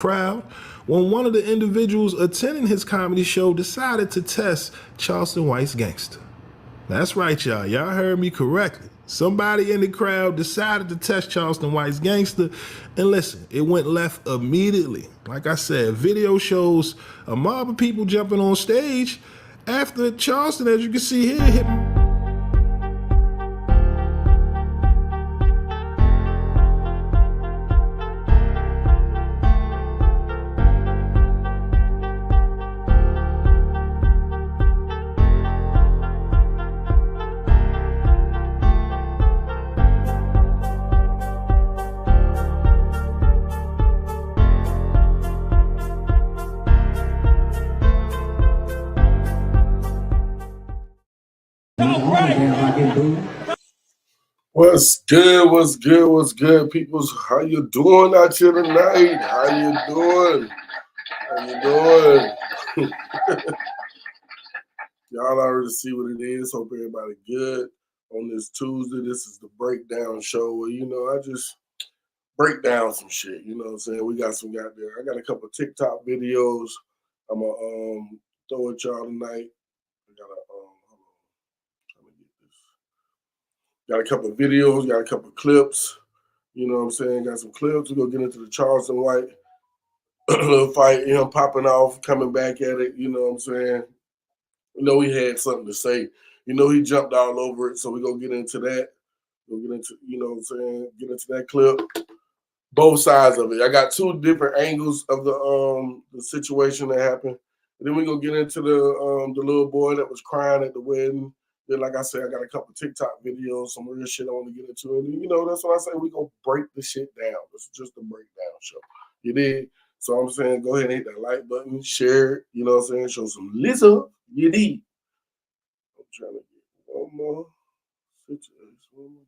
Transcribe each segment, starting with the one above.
crowd when one of the individuals attending his comedy show decided to test Charleston White's gangster. That's right, y'all. Y'all heard me correctly. Somebody in the crowd decided to test Charleston White's gangster, and listen, it went left immediately. Like I said, video shows a mob of people jumping on stage after Charleston, as you can see here, hit What's good? What's good? What's good, peoples? How you doing out here tonight? How you doing? How you doing? Y'all already see what it is. Hope everybody good on this Tuesday. This is the breakdown show where, I just break down some shit. You know what I'm saying? We got some out there. I got a couple of TikTok videos I'm gonna throw at y'all tonight. I got Got a couple of videos, got a couple of clips. You know what I'm saying? Got some clips. We're going to get into the Charleston White little fight, him popping off, coming back at it. You know what I'm saying? He had something to say. He jumped all over it. So we're going to get into that. We'll get into, get into that clip. Both sides of it. I got two different angles of the situation that happened. And then we're going to get into the little boy that was crying at the wedding. Then, like I said, I got a couple TikTok videos, some real shit I want to get into. And, that's what I say. We're going to break the shit down. This is just a breakdown show. You did? So I'm saying go ahead and hit that like button, share it, you know what I'm saying? Show some listen. You did. I'm trying to get one more situation.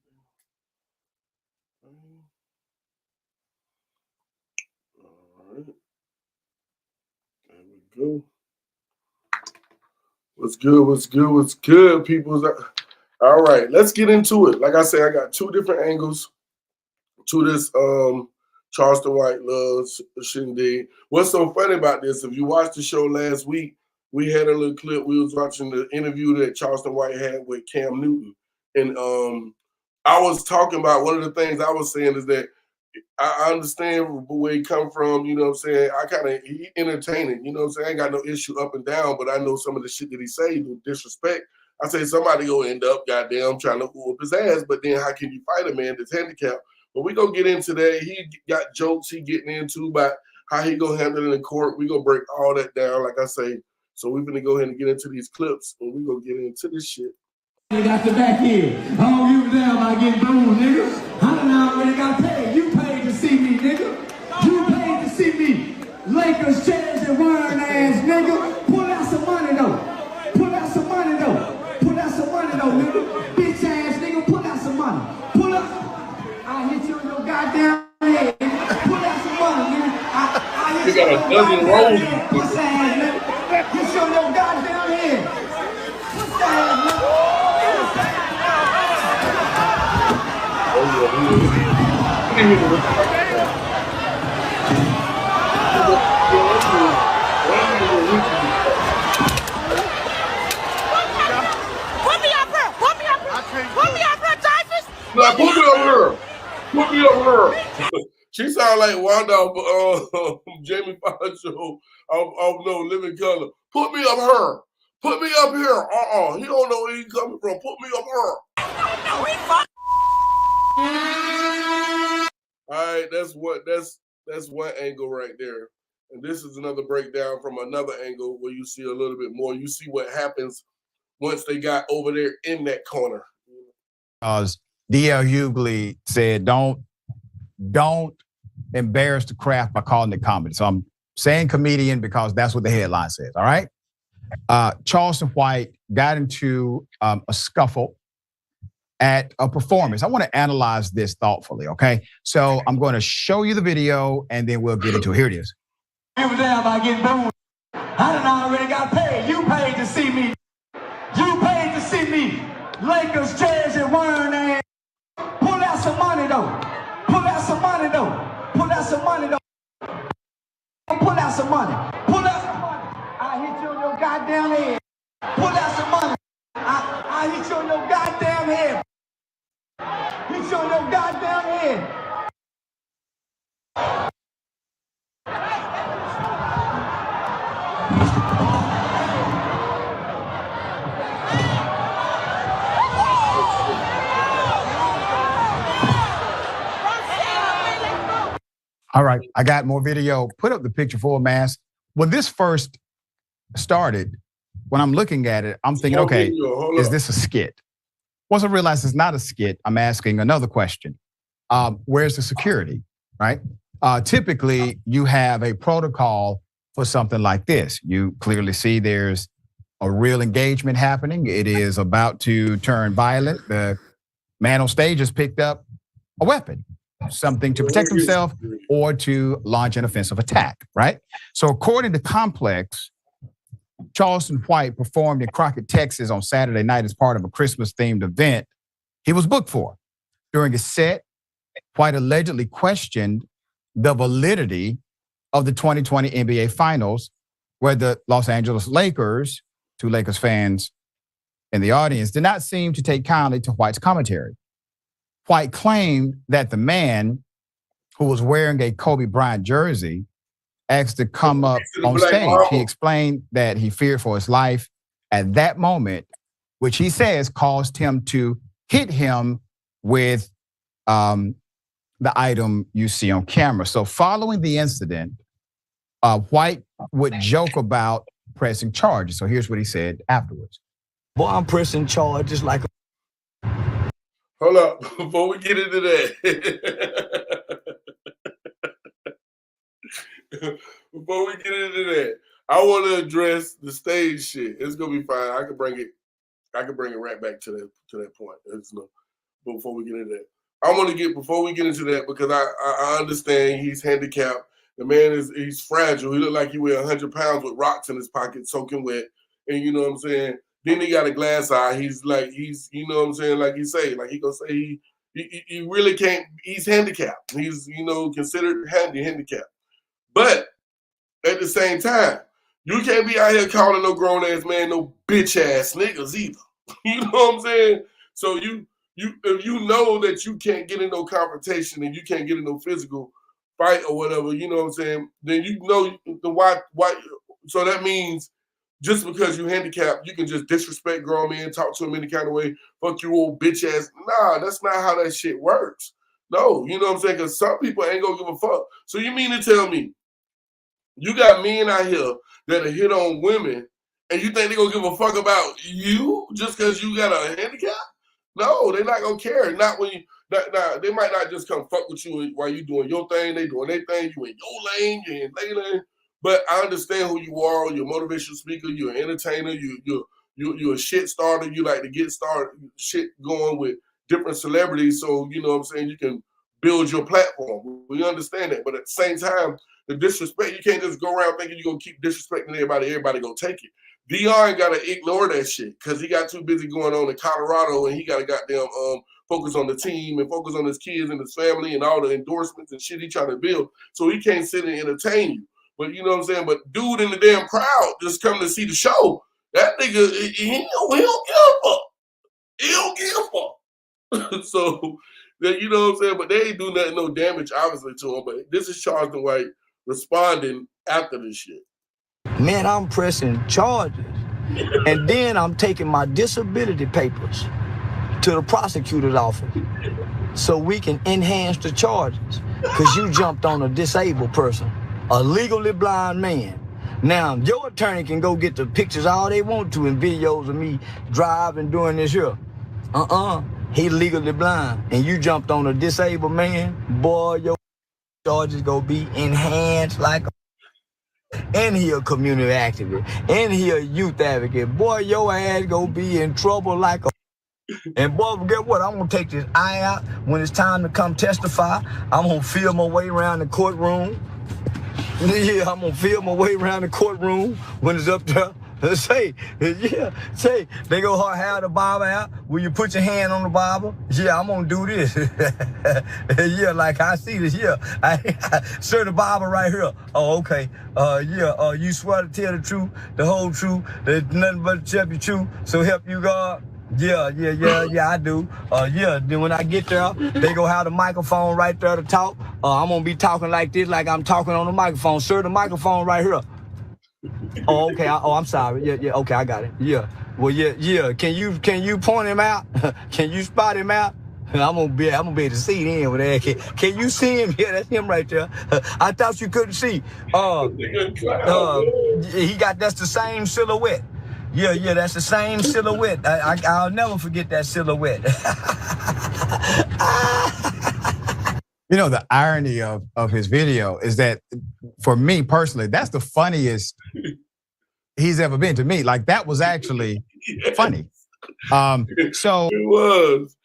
All right. There we go. What's good? What's good? What's good, people? All right, let's get into it. Like I said, I got two different angles to this Charleston White love shindig. What's so funny about this? If you watched the show last week, we had a little clip. We was watching the interview that Charleston White had with Cam Newton, and I was talking about one of the things I was saying is that I understand where he come from, you know what I'm saying? He entertaining, you know what I'm saying? I ain't got no issue up and down, but I know some of the shit that he say with disrespect. I say somebody gonna end up, goddamn, trying to whoop his ass, but then how can you fight a man that's handicapped? But we gonna get into that. He got jokes he getting into about how he gonna handle it in court. We gonna break all that down, like I say. So we're gonna go ahead and get into these clips, and we gonna get into this shit. I got the back here. I don't give a damn about getting booed, nigga. I done already got paid. You paid to see me, nigga. You paid to see me. Lakers, chairs, and wine ass, nigga. Pull out some money, though. Pull out some money, though. Pull out some money, though, nigga. Bitch ass, nigga. Pull out some money. Pull up. I hit you in your goddamn head. Pull out some money, nigga. I hit you in your goddamn head. Puss ass, nigga. Hit you in your goddamn head. Puss ass, nigga. Put me up here. She sound like Wanda Jamie Foxx show of No Living Color. Put me up here. Put me up here. He don't know where he coming from. Put me up here. All right, that's one angle right there. And this is another breakdown from another angle where you see a little bit more. You see what happens once they got over there in that corner. D.L. said, don't embarrass the craft by calling it comedy. So I'm saying comedian because that's what the headline says, all right? Charleston White got into a scuffle at a performance. I want to analyze this thoughtfully, okay? So I'm going to show you the video and then we'll get into it. Here it is. Give a damn about getting booed. I done already got paid. You paid to see me. You paid to see me. Lakers, chairs, and wine ass. Pull out some money, though. Pull out some money, though. Pull out some money, though. out some money. Pull out some money. I hit you on your goddamn head. Pull out some money. I hit you on your goddamn head. Hit you on your goddamn head. All right, I got more video. Put up the picture full mass. When this first started, when I'm looking at it, I'm thinking, okay, is this a skit? Once I realize it's not a skit, I'm asking another question. Where's the security, right? Typically, you have a protocol for something like this. You clearly see there's a real engagement happening. It is about to turn violent. The man on stage has picked up a weapon, something to protect himself or to launch an offensive attack, right? So according to Complex, Charleston White performed in Crockett, Texas on Saturday night as part of a Christmas-themed event he was booked for. During his set, White allegedly questioned the validity of the 2020 NBA Finals, where the Los Angeles Lakers, 2 Lakers fans in the audience, did not seem to take kindly to White's commentary. White claimed that the man who was wearing a Kobe Bryant jersey asked to come up on stage. He explained that he feared for his life at that moment, which he says caused him to hit him with the item you see on camera. So following the incident, White would joke about pressing charges. So here's what he said afterwards. Boy, I'm pressing charges like a... Hold up, before we get into that. Before we get into that, I want to address the stage shit. It's gonna be fine. I can bring it right back to that point. Before we get into that, before we get into that, because I understand he's handicapped. The man he's fragile. He look like he weigh 100 pounds with rocks in his pocket, soaking wet. And you know what I'm saying? Then he got a glass eye. He's you know what I'm saying? Like he gonna say he really can't. He's handicapped. He's considered handicapped. But at the same time, you can't be out here calling no grown ass man no bitch ass niggas either. You know what I'm saying? So if you know that you can't get in no confrontation and you can't get in no physical fight or whatever, you know what I'm saying? Then you know the why. So that means just because you handicapped, you can just disrespect grown men, talk to him any kind of way, fuck you old bitch ass. Nah, that's not how that shit works. No, you know what I'm saying? Because some people ain't gonna give a fuck. So you mean to tell me you got men out here that hit on women and you think they gonna give a fuck about you just because you got a handicap? No, they're not gonna care. Not when you. They might not just come fuck with you while you doing your thing. They doing their thing. You in your lane. You in their lane. But I understand who you are. You're a motivational speaker. You're an entertainer. You're a shit starter. You like to get shit going with different celebrities. So you know what I'm saying. You can build your platform. We understand that. But at the same time, the disrespect, you can't just go around thinking you're gonna keep disrespecting everybody. Everybody gonna take it. Dion gotta ignore that shit because he got too busy going on in Colorado and he gotta goddamn focus on the team and focus on his kids and his family and all the endorsements and shit he trying to build. So he can't sit and entertain you. But you know what I'm saying? But dude in the damn crowd just coming to see the show, that nigga, he don't give a fuck. He don't give a fuck. So, you know what I'm saying? But they ain't do nothing, no damage, obviously, to him. But this is Charleston White responding after this shit. Man, I'm pressing charges. And then I'm taking my disability papers to the prosecutor's office so we can enhance the charges. Because you jumped on a disabled person, a legally blind man. Now, your attorney can go get the pictures all they want to and videos of me driving doing this here. He legally blind. And you jumped on a disabled man, boy, your charges gonna be enhanced like a... And he a community activist. And he a youth advocate. Boy, your ass gonna be in trouble like a... And boy, get what? I'm gonna take this eye out when it's time to come testify. I'm gonna feel my way around the courtroom. Yeah, I'm gonna feel my way around the courtroom when it's up there. Say, yeah, say, they go have the Bible out. Will you put your hand on the Bible? Yeah, I'm gonna do this. Yeah, like I see this. Yeah, sir, the Bible right here. Oh, okay. Yeah. You swear to tell the truth, the whole truth, there's nothing but to tell you truth. So help you God. Yeah, I do. Yeah, then when I get there, they go have the microphone right there to talk. I'm gonna be talking like this, like I'm talking on the microphone. Sir, the microphone right here. Oh, okay. I'm sorry. Yeah. Okay, I got it. Yeah. Well, yeah. Can you point him out? Can you spot him out? I'm gonna be able to see him with that. Can you see him? Yeah, that's him right there. I thought you couldn't see. That's the same silhouette. Yeah, that's the same silhouette. I'll never forget that silhouette. You know, the irony of his video is that, for me personally, that's the funniest he's ever been to me. Like, that was actually funny. So it was,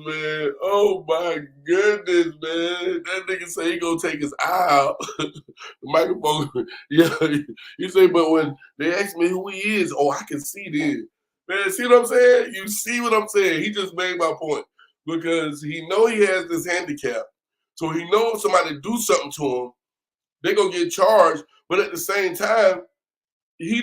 man. Oh my goodness, man. That nigga say he gonna take his eye out. The microphone. Yeah, you say, but when they ask me who he is, oh, I can see this. Man, see what I'm saying? You see what I'm saying? He just made my point. Because he know he has this handicap. So he knows if somebody do something to him, they gonna get charged. But at the same time, he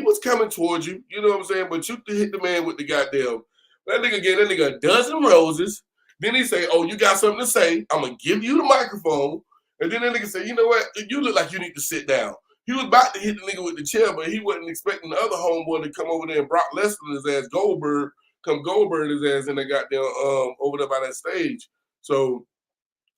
was coming towards you, you know what I'm saying? But you hit the man with the goddamn, that nigga gave that nigga a dozen roses. Then he say, oh, you got something to say, I'm gonna give you the microphone. And then that nigga say, you know what, you look like you need to sit down. He was about to hit the nigga with the chair, but he wasn't expecting the other homeboy to come over there and Brock Lesnar his ass, Goldberg his ass in the goddamn over there by that stage. So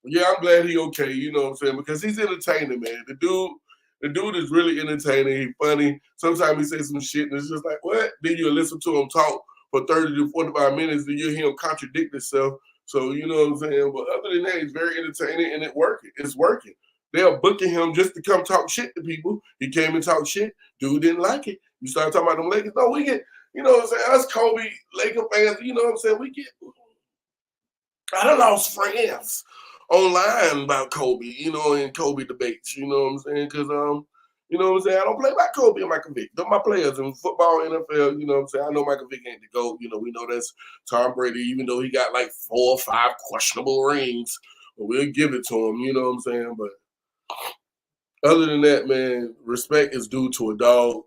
yeah, I'm glad he okay, you know what I'm saying? Because he's entertaining, man. The dude is really entertaining. He's funny. Sometimes he says some shit and it's just like, what? Then you listen to him talk for 30 to 45 minutes, then you hear him contradict himself. So you know what I'm saying? But other than that, he's very entertaining and it's working. They are booking him just to come talk shit to people. He came and talked shit. Dude didn't like it. You start talking about them Lakers. No, we get, you know what I'm saying? Us Kobe Laker fans, you know what I'm saying? I done lost friends online about Kobe, you know, in Kobe debates, you know what I'm saying? Because, you know what I'm saying? I don't play by Kobe and Michael Vick. They're my players in football, NFL, you know what I'm saying? I know Michael Vick ain't the GOAT. You know, we know that's Tom Brady, even though he got like 4 or 5 questionable rings. But we'll give it to him, you know what I'm saying? But other than that, man, respect is due to a dog.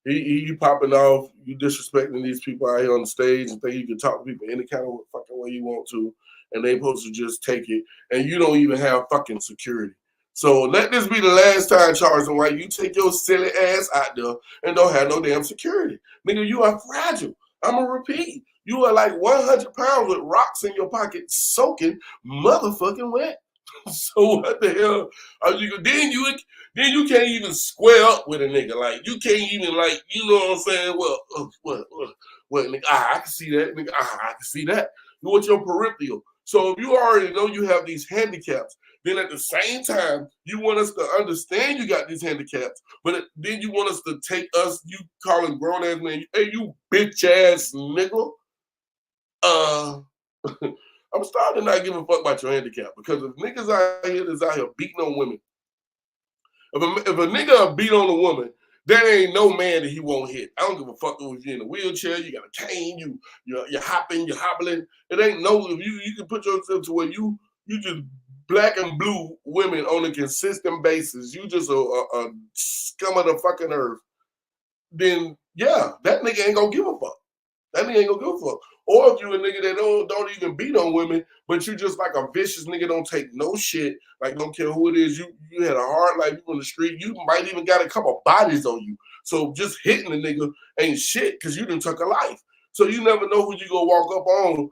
He popping off, you disrespecting these people out here on the stage and think you can talk to people any kind of fucking way you want to, and they supposed to just take it, and you don't even have fucking security. So let this be the last time, Charleston White, you take your silly ass out there and don't have no damn security. Nigga, you are fragile. I'm going to repeat. You are like 100 pounds with rocks in your pocket soaking motherfucking wet. So what the hell are you gonna then you can't even square up with a nigga. Like you can't even like, you know what I'm saying? Well, what nigga, I can see that, nigga. I can see that. You want your peripheral. So if you already know you have these handicaps, then at the same time, you want us to understand you got these handicaps, but then you want us to take us, you calling grown ass man, hey, you bitch ass nigga. I'm starting to not give a fuck about your handicap, because if niggas out here that's out here beating on women, if a nigga beat on a woman, there ain't no man that he won't hit. I don't give a fuck if you're in a wheelchair, you got a cane, you're hopping, you're hobbling. It ain't no, if you can put yourself to where you just black and blue women on a consistent basis. You just a scum of the fucking earth. Then yeah, that nigga ain't gonna give a fuck. That nigga ain't gonna give a fuck. Or if you a nigga that don't even beat on women, but you just like a vicious nigga, don't take no shit, like don't care who it is, you had a hard life, you on the street, you might even got a couple bodies on you. So just hitting the nigga ain't shit, because you done took a life. So you never know who you gonna walk up on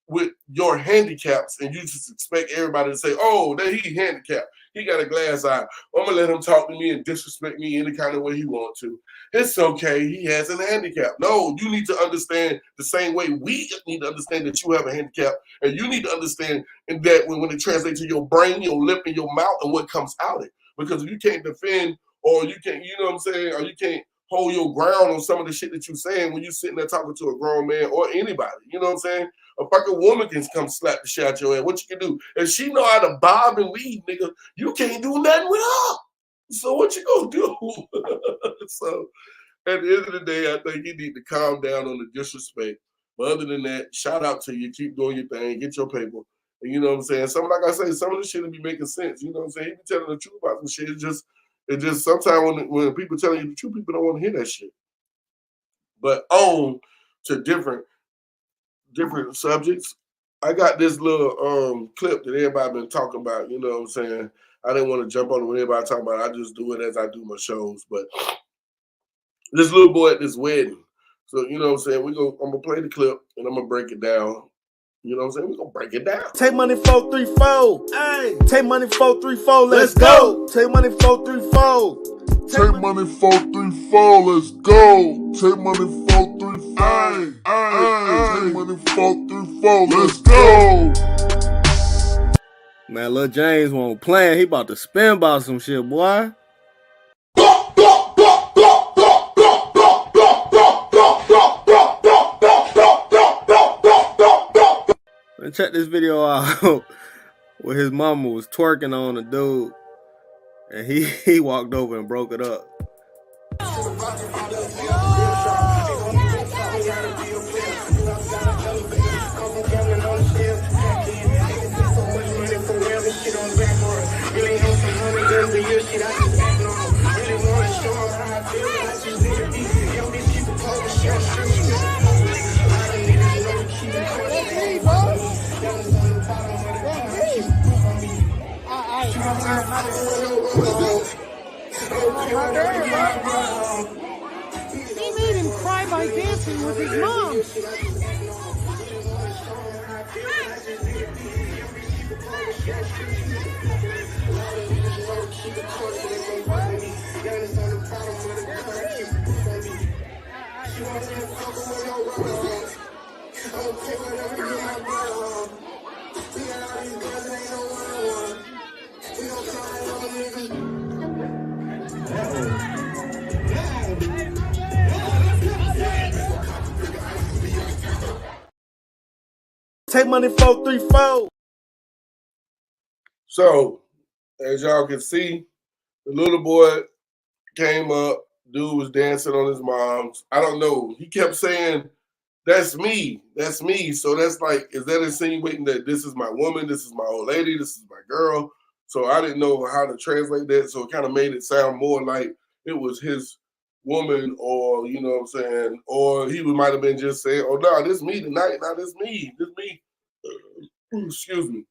with your handicaps, and you just expect everybody to say, oh, that he handicapped. He got a glass eye. I'm gonna let him talk to me and disrespect me any kind of way he wants to. It's okay. He has a handicap. No, you need to understand the same way we need to understand that you have a handicap, and you need to understand that when it translates to your brain, your lip, and your mouth, and what comes out of it. Because if you can't defend, or you can't, you know what I'm saying, or you can't hold your ground on some of the shit that you're saying when you're sitting there talking to a grown man or anybody, you know what I'm saying? A fucking woman can come slap the shit out your head. What you can do? If she know how to bob and weave, nigga, you can't do nothing with her. So what you gonna do? So at the end of the day, I think you need to calm down on the disrespect. But other than that, shout out to you. Keep doing your thing. Get your paper. And you know what I'm saying? Some, like I say, some of the shit will be making sense. You know what I'm saying? He be telling the truth about some shit. It just sometimes when people telling you the truth, people don't want to hear that shit. But on to different subjects. I got this little clip that everybody been talking about. You know what I'm saying? I didn't want to jump on it when everybody talking about it. I just do it as I do my shows. But this little boy at this wedding. So, you know what I'm saying? I'm gonna play the clip and I'm gonna break it down. You know what I'm saying? We're gonna break it down. Take money 434. Hey. Take money 434. Let's go. Take money 434. Take money 434, let's go. Take money 434. Take money 434, let's go. Man, Lil James won't play. He about to spin about some shit, boy. And check this video out where his mama was twerking on a dude and he walked over and broke it up. He made him cry by dancing with his mom. Take money 434. So, as y'all can see, the little boy came up, dude was dancing on his mom's. I don't know. He kept saying, that's me. That's me. So that's like, is that insinuating that this is my woman, this is my old lady, this is my girl? So I didn't know how to translate that. So it kind of made it sound more like it was his woman, or, you know what I'm saying? Or he might have been just saying, oh, no, this me tonight. No, this me. This me. Excuse me.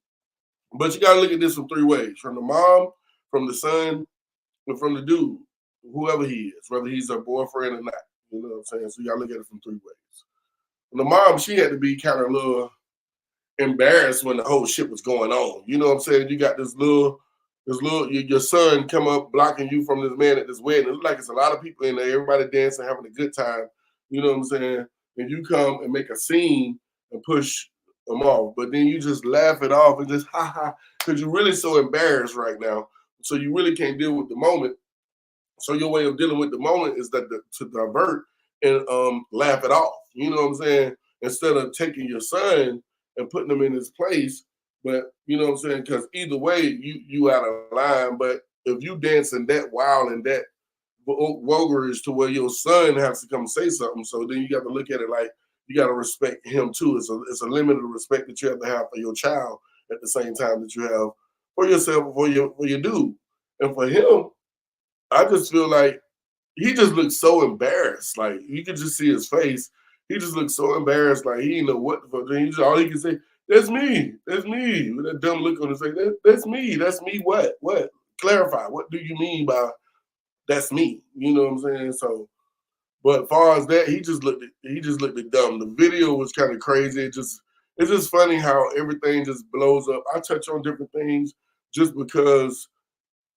But you got to look at this from three ways: from the mom, from the son, and from the dude, whoever he is, whether he's her boyfriend or not. You know what I'm saying? So you got to look at it from three ways. And the mom, she had to be kind of a little embarrassed when the whole shit was going on. You know what I'm saying? You got this little, your son come up blocking you from this man at this wedding. It looks like it's a lot of people in there, everybody dancing, having a good time. You know what I'm saying? And you come and make a scene and push them off, but then you just laugh it off and just ha ha, because you're really so embarrassed right now. So you really can't deal with the moment. So your way of dealing with the moment is that to divert and laugh it off. You know what I'm saying? Instead of taking your son and putting him in his place. But you know what I'm saying? Because either way, you out of line. But if you dancing that wild and that vulgar to where your son has to come say something, so then you got to look at it like you got to respect him too. It's a limit of respect that you have to have for your child at the same time that you have for yourself, for your dude. And for him, I just feel like he just looks so embarrassed. Like you could just see his face. He just looks so embarrassed, like he didn't know what the fuck. All he can say, that's me. That's me. With that dumb look on his face, that's me. That's me. What? What? Clarify. What do you mean by that's me? You know what I'm saying? So, but as far as that, he just looked dumb. The video was kind of crazy. It's just funny how everything just blows up. I touch on different things just because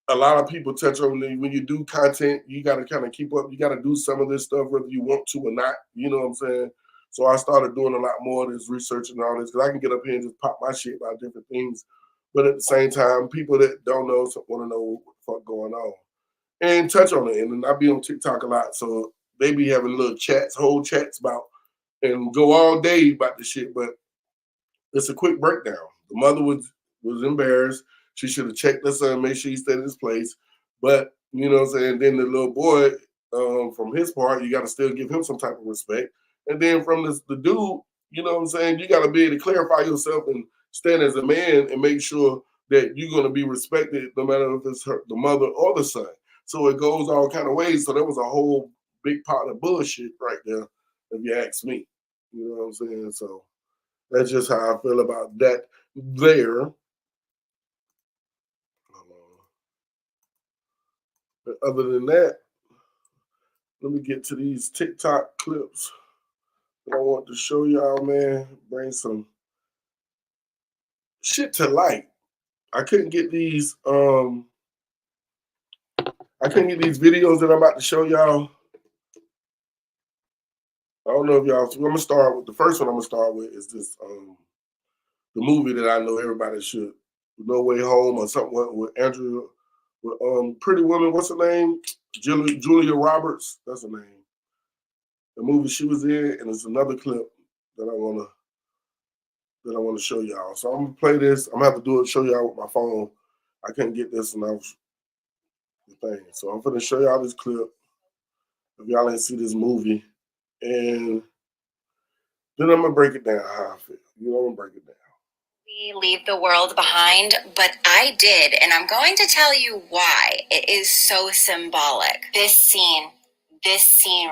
a lot of people touch on when you do content, you got to kind of keep up. You got to do some of this stuff whether you want to or not. You know what I'm saying? So I started doing a lot more of this research and all this because I can get up here and just pop my shit about different things. But at the same time, people that don't know want to know what the fuck going on and touch on it. And I be on TikTok a lot, so they be having little chats, whole chats about, and go all day about the shit. But it's a quick breakdown. The mother was embarrassed. She should have checked her son, make sure he stayed in his place. But You know what I'm saying? Then the little boy, from his part, you got to still give him some type of respect. And then from the dude, you know what I'm saying? You got to be able to clarify yourself and stand as a man and make sure that you're going to be respected no matter if it's the mother or the son. So it goes all kind of ways. So there was a whole big pot of bullshit right there, if you ask me. You know what I'm saying? So that's just how I feel about that there. But other than that, let me get to these TikTok clips that I want to show y'all, man. Bring some shit to light. I couldn't get these videos that I'm about to show y'all. I don't know if y'all, I'm gonna start with the first one I'm gonna start with is this the movie that I know everybody should, No Way Home or something with Andrea, with Pretty Woman, what's her name? Julia Roberts, that's her name. The movie she was in, and it's another clip that I wanna show y'all. So I'm gonna play this. I'm gonna have to show y'all with my phone. I couldn't get this and I was the thing. So I'm gonna show y'all this clip. If y'all ain't see this movie, and then I'm gonna break it down how I feel. You know, I'm gonna break it down. We leave the world behind, but I did, and I'm going to tell you why. It is so symbolic. This scene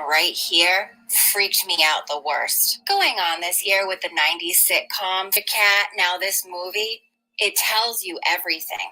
right here freaked me out the worst. Going on this year with the 90s sitcom, The Cat, now this movie, it tells you everything.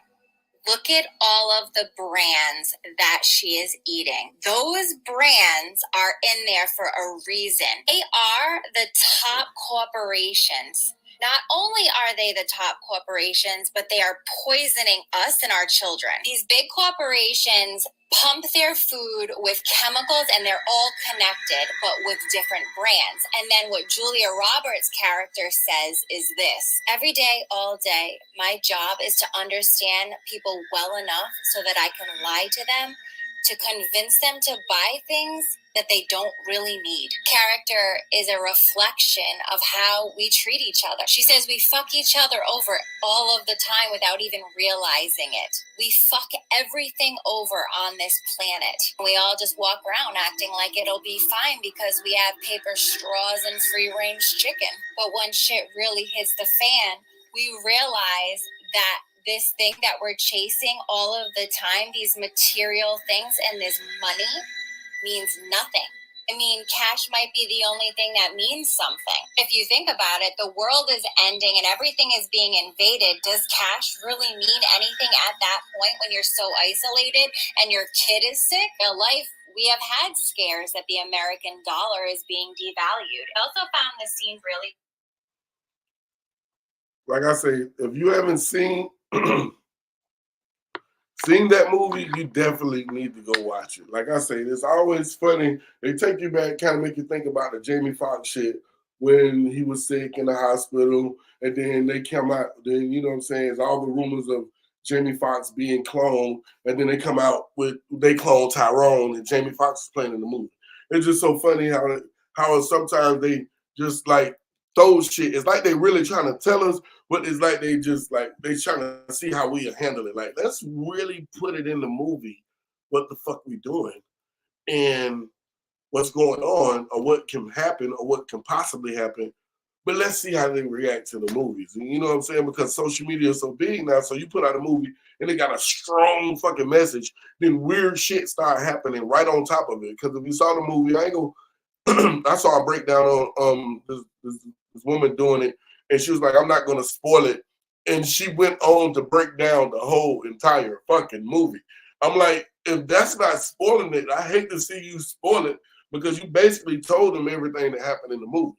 Look at all of the brands that she is eating. Those brands are in there for a reason. They are the top corporations. Not only are they the top corporations, but they are poisoning us and our children. These big corporations pump their food with chemicals and they're all connected, but with different brands. And then what Julia Roberts' character says is this: every day, all day, my job is to understand people well enough so that I can lie to them, to convince them to buy things that they don't really need. Character is a reflection of how we treat each other. She says we fuck each other over all of the time without even realizing it. We fuck everything over on this planet. We all just walk around acting like it'll be fine because we have paper straws and free-range chicken. But when shit really hits the fan, we realize that this thing that we're chasing all of the time, these material things and this money, means nothing. I mean, cash might be the only thing that means something. If you think about it, the world is ending and everything is being invaded. Does cash really mean anything at that point when you're so isolated and your kid is sick? In life, we have had scares that the American dollar is being devalued. I also found this scene really... Like I say, if you haven't seen that movie, you definitely need to go watch it. Like I say, it's always funny. They take you back, kind of make you think about the Jamie Foxx shit when he was sick in the hospital, and then they come out, then, you know what I'm saying, it's all the rumors of Jamie Foxx being cloned, and then they come out with, they clone Tyrone, and Jamie Foxx is playing in the movie. It's just so funny how sometimes they just like throw shit. It's like they really trying to tell us, but it's like they just like they trying to see how we handle it. Like, let's really put it in the movie what the fuck we doing and what's going on or what can happen or what can possibly happen. But let's see how they react to the movies. And you know what I'm saying? Because social media is so big now, so you put out a movie and it got a strong fucking message, then weird shit start happening right on top of it. Because if you saw the movie, I saw a breakdown on this woman doing it, and she was like, I'm not gonna spoil it. And she went on to break down the whole entire fucking movie. I'm like, if that's not spoiling it, I hate to see you spoil it because you basically told them everything that happened in the movie.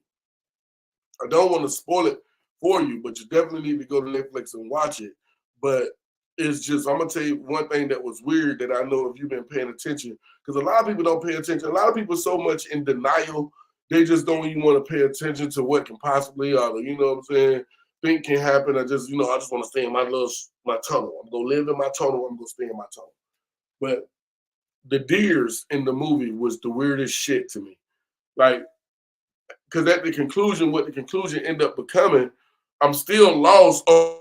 I don't want to spoil it for you, but you definitely need to go to Netflix and watch it. But it's just, I'm gonna tell you one thing that was weird that I know if you've been paying attention, because a lot of people don't pay attention. A lot of people are so much in denial, they just don't even want to pay attention to what can possibly, you know what I'm saying, think can happen. I just want to stay in my tunnel. I'm gonna live in my tunnel. I'm gonna stay in my tunnel. But the deers in the movie was the weirdest shit to me. Like, because at the conclusion, what the conclusion ended up becoming, I'm still lost on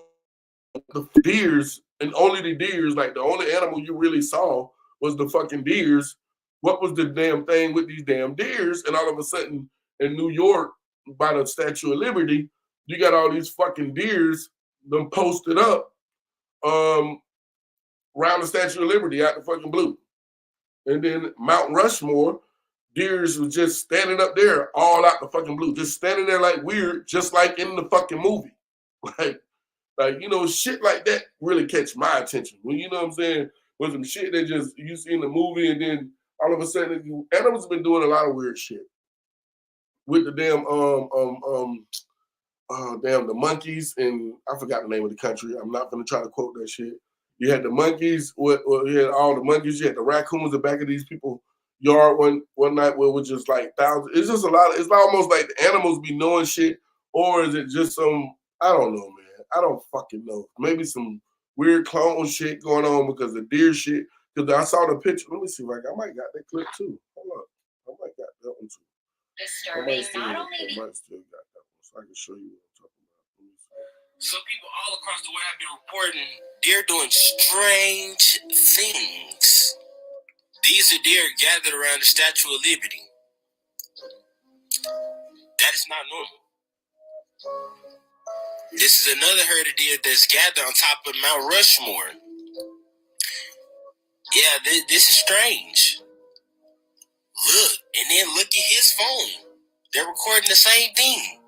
the deers, and only the deers, like the only animal you really saw was the fucking deers. What was the damn thing with these damn deers? And all of a sudden, in New York, by the Statue of Liberty, you got all these fucking deers them posted up around the Statue of Liberty out the fucking blue. And then Mount Rushmore, deers was just standing up there all out the fucking blue, just standing there like weird, just like in the fucking movie. Like, you know, shit like that really catch my attention. Well, you know what I'm saying? Was some shit that just you see in the movie, and then all of a sudden, animals been doing a lot of weird shit with the damn the monkeys, and I forgot the name of the country. I'm not gonna try to quote that shit. You had the monkeys, you had all the monkeys. You had the raccoons in the back of these people's yard one night where it was just like thousands. It's just a lot. It's almost like the animals be knowing shit, or is it just some? I don't know, man. I don't fucking know. Maybe some weird clone shit going on because of deer shit. Because I saw the picture. Let me see if I might got that clip too. Hold on. I might got that one too. Disturbing, not only I might still got that one, so I can show you what I'm talking about. So people all across the world have been reporting deer doing strange things. These are deer gathered around the Statue of Liberty. That is not normal. This is another herd of deer that's gathered on top of Mount Rushmore. Yeah, this is strange. Look, and then look at his phone. They're recording the same thing.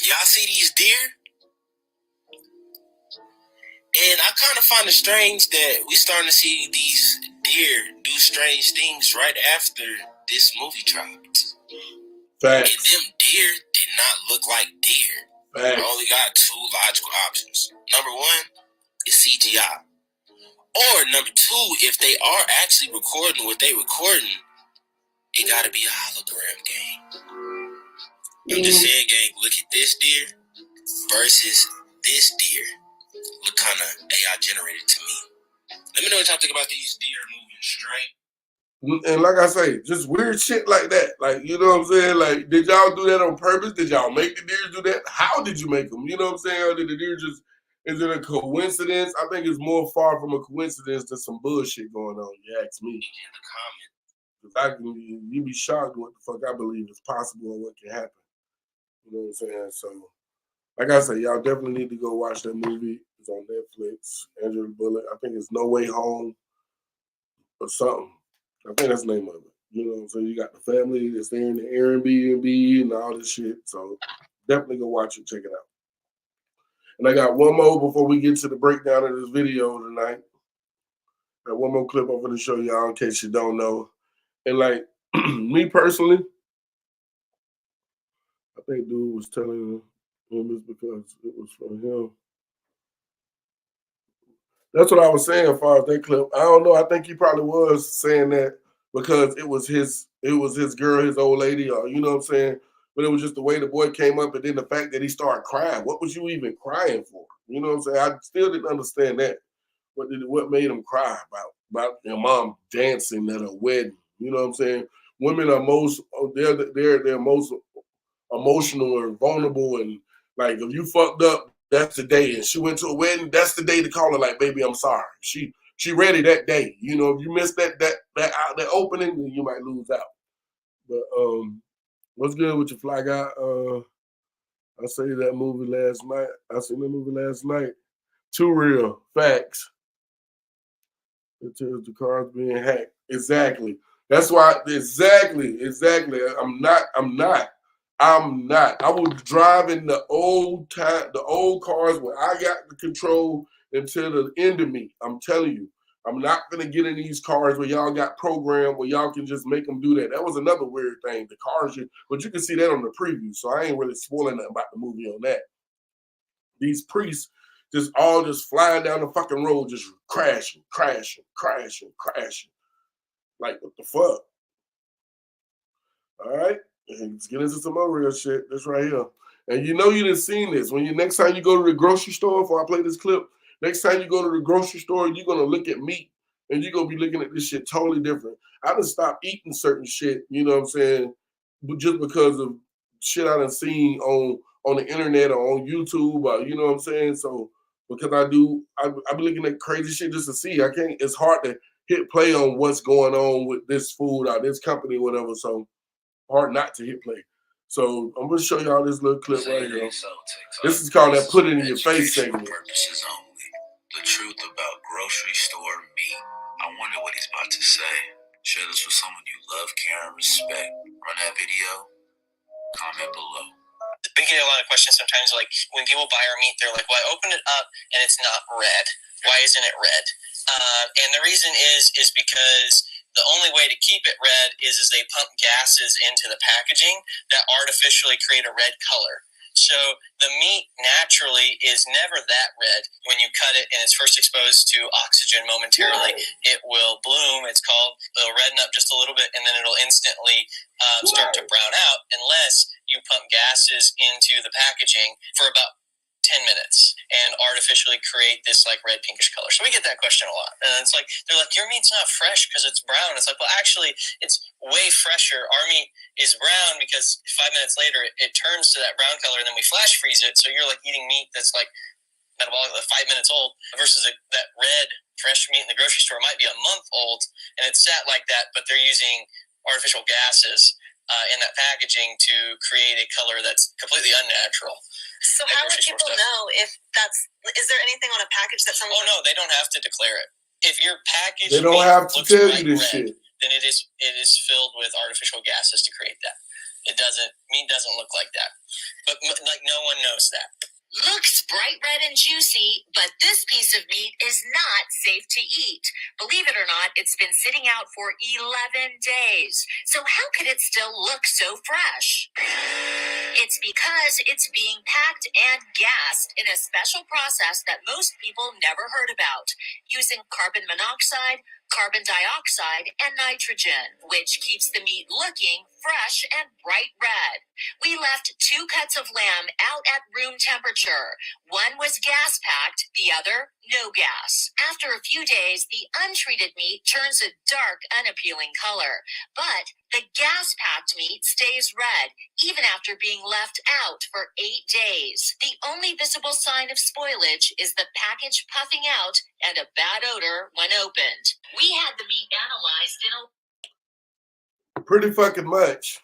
Y'all see these deer? And I kind of find it strange that we starting to see these deer do strange things right after this movie dropped. Facts. And them deer did not look like deer. Facts. I only got two logical options. Number one is CGI. Or number two, if they are actually recording what they recording, it gotta be a hologram game. I'm just saying, gang, look at this deer versus this deer. Look kind of AI generated to me. Let me know what y'all think about these deer moving straight. And like I say, just weird shit like that. Like, you know what I'm saying? Like, did y'all do that on purpose? Did y'all make the deer do that? How did you make them? You know what I'm saying? Or did the deer just, is it a coincidence? I think it's more far from a coincidence than some bullshit going on, you ask me. In the comments. You be shocked what the fuck I believe is possible and what can happen. You know what I'm saying? So, like I said, y'all definitely need to go watch that movie. It's on Netflix. Andrew Bullock. I think it's No Way Home or something. I think that's the name of it. You know, so you got the family that's there in the Airbnb and all this shit. So definitely go watch it, check it out. And I got one more before we get to the breakdown of this video tonight. I got one more clip I'm going to show y'all in case you don't know. And like me personally, I think dude was telling him it's because it was from him. That's what I was saying as far as that clip. I don't know. I think he probably was saying that because it was his girl, his old lady, or you know what I'm saying? But it was just the way the boy came up and then the fact that he started crying. What was you even crying for? You know what I'm saying? I still didn't understand that. What made him cry about their mom dancing at a wedding? You know what I'm saying? Women are they're most emotional and vulnerable, and like if you fucked up, that's the day. And she went to a wedding, that's the day to call her like, baby, I'm sorry. She ready that day. You know, if you miss that opening, then you might lose out. But what's good with your fly guy? I seen that movie last night. Too real. Facts. It tells the car's being hacked. Exactly. That's why. Exactly. I'm not. I was driving the old cars where I got the control until the end of me. I'm telling you, I'm not gonna get in these cars where y'all got programmed where y'all can just make them do that. That was another weird thing. The cars, but you can see that on the preview, so I ain't really spoiling nothing about the movie on that. These priests just flying down the fucking road, just crashing. Like, what the fuck? All right. Let's get into some more real shit. This right here. And you know you didn't seen this. Next time you go to the grocery store, before I play this clip, next time you go to the grocery store, you're going to look at meat and you're going to be looking at this shit totally different. I done stopped eating certain shit, you know what I'm saying, just because of shit I done seen on the internet or on YouTube, or, you know what I'm saying? So because I be looking at crazy shit just to see. I can't. It's hard to hit play on what's going on with this food or this company, or whatever. So hard not to hit play. So I'm gonna show y'all this little clip right here. This is called that "Put It in Your Face" segment. Purposes only. The truth about grocery store meat. I wonder what he's about to say. Share this with someone you love, care, and respect. Run that video. Comment below. We get a lot of questions sometimes, like when people buy our meat, they're like, well, I opened it up and it's not red. Why isn't it red? And the reason is because the only way to keep it red is they pump gases into the packaging that artificially create a red color. So the meat naturally is never that red. When you cut it and it's first exposed to oxygen momentarily, it will bloom, it's called. It'll redden up just a little bit, and then it'll instantly start to brown out unless you pump gases into the packaging for about 10 minutes and artificially create this like red pinkish color. So we get that question a lot. And it's like, they're like, your meat's not fresh because it's brown. It's like, well, actually, it's way fresher. Our meat is brown because 5 minutes later, it turns to that brown color, and then we flash freeze it. So you're like eating meat that's like metabolic, 5 minutes old, versus that red fresh meat in the grocery store might be a month old, and it's sat like that, but they're using artificial gases in that packaging to create a color that's completely unnatural. So how would people know if is there anything on a package that someone... Oh no, they don't have to declare it. If your package they don't have to tell you this shit, then it is filled with artificial gases to create that. Meat doesn't look like that. But like no one knows that. Looks bright red and juicy, but this piece of meat is not safe to eat. Believe it or not, it's been sitting out for 11 days. So how could it still look so fresh? It's because it's being packed and gassed in a special process that most people never heard about, using carbon monoxide, carbon dioxide, and nitrogen, which keeps the meat looking fresh and bright red. We left 2 cuts of lamb out at room temperature. One was gas packed, the other no gas. After a few days, the untreated meat turns a dark, unappealing color. But the gas packed meat stays red, even after being left out for 8 days. The only visible sign of spoilage is the package puffing out and a bad odor when opened. We had the meat analyzed in a... pretty fucking much.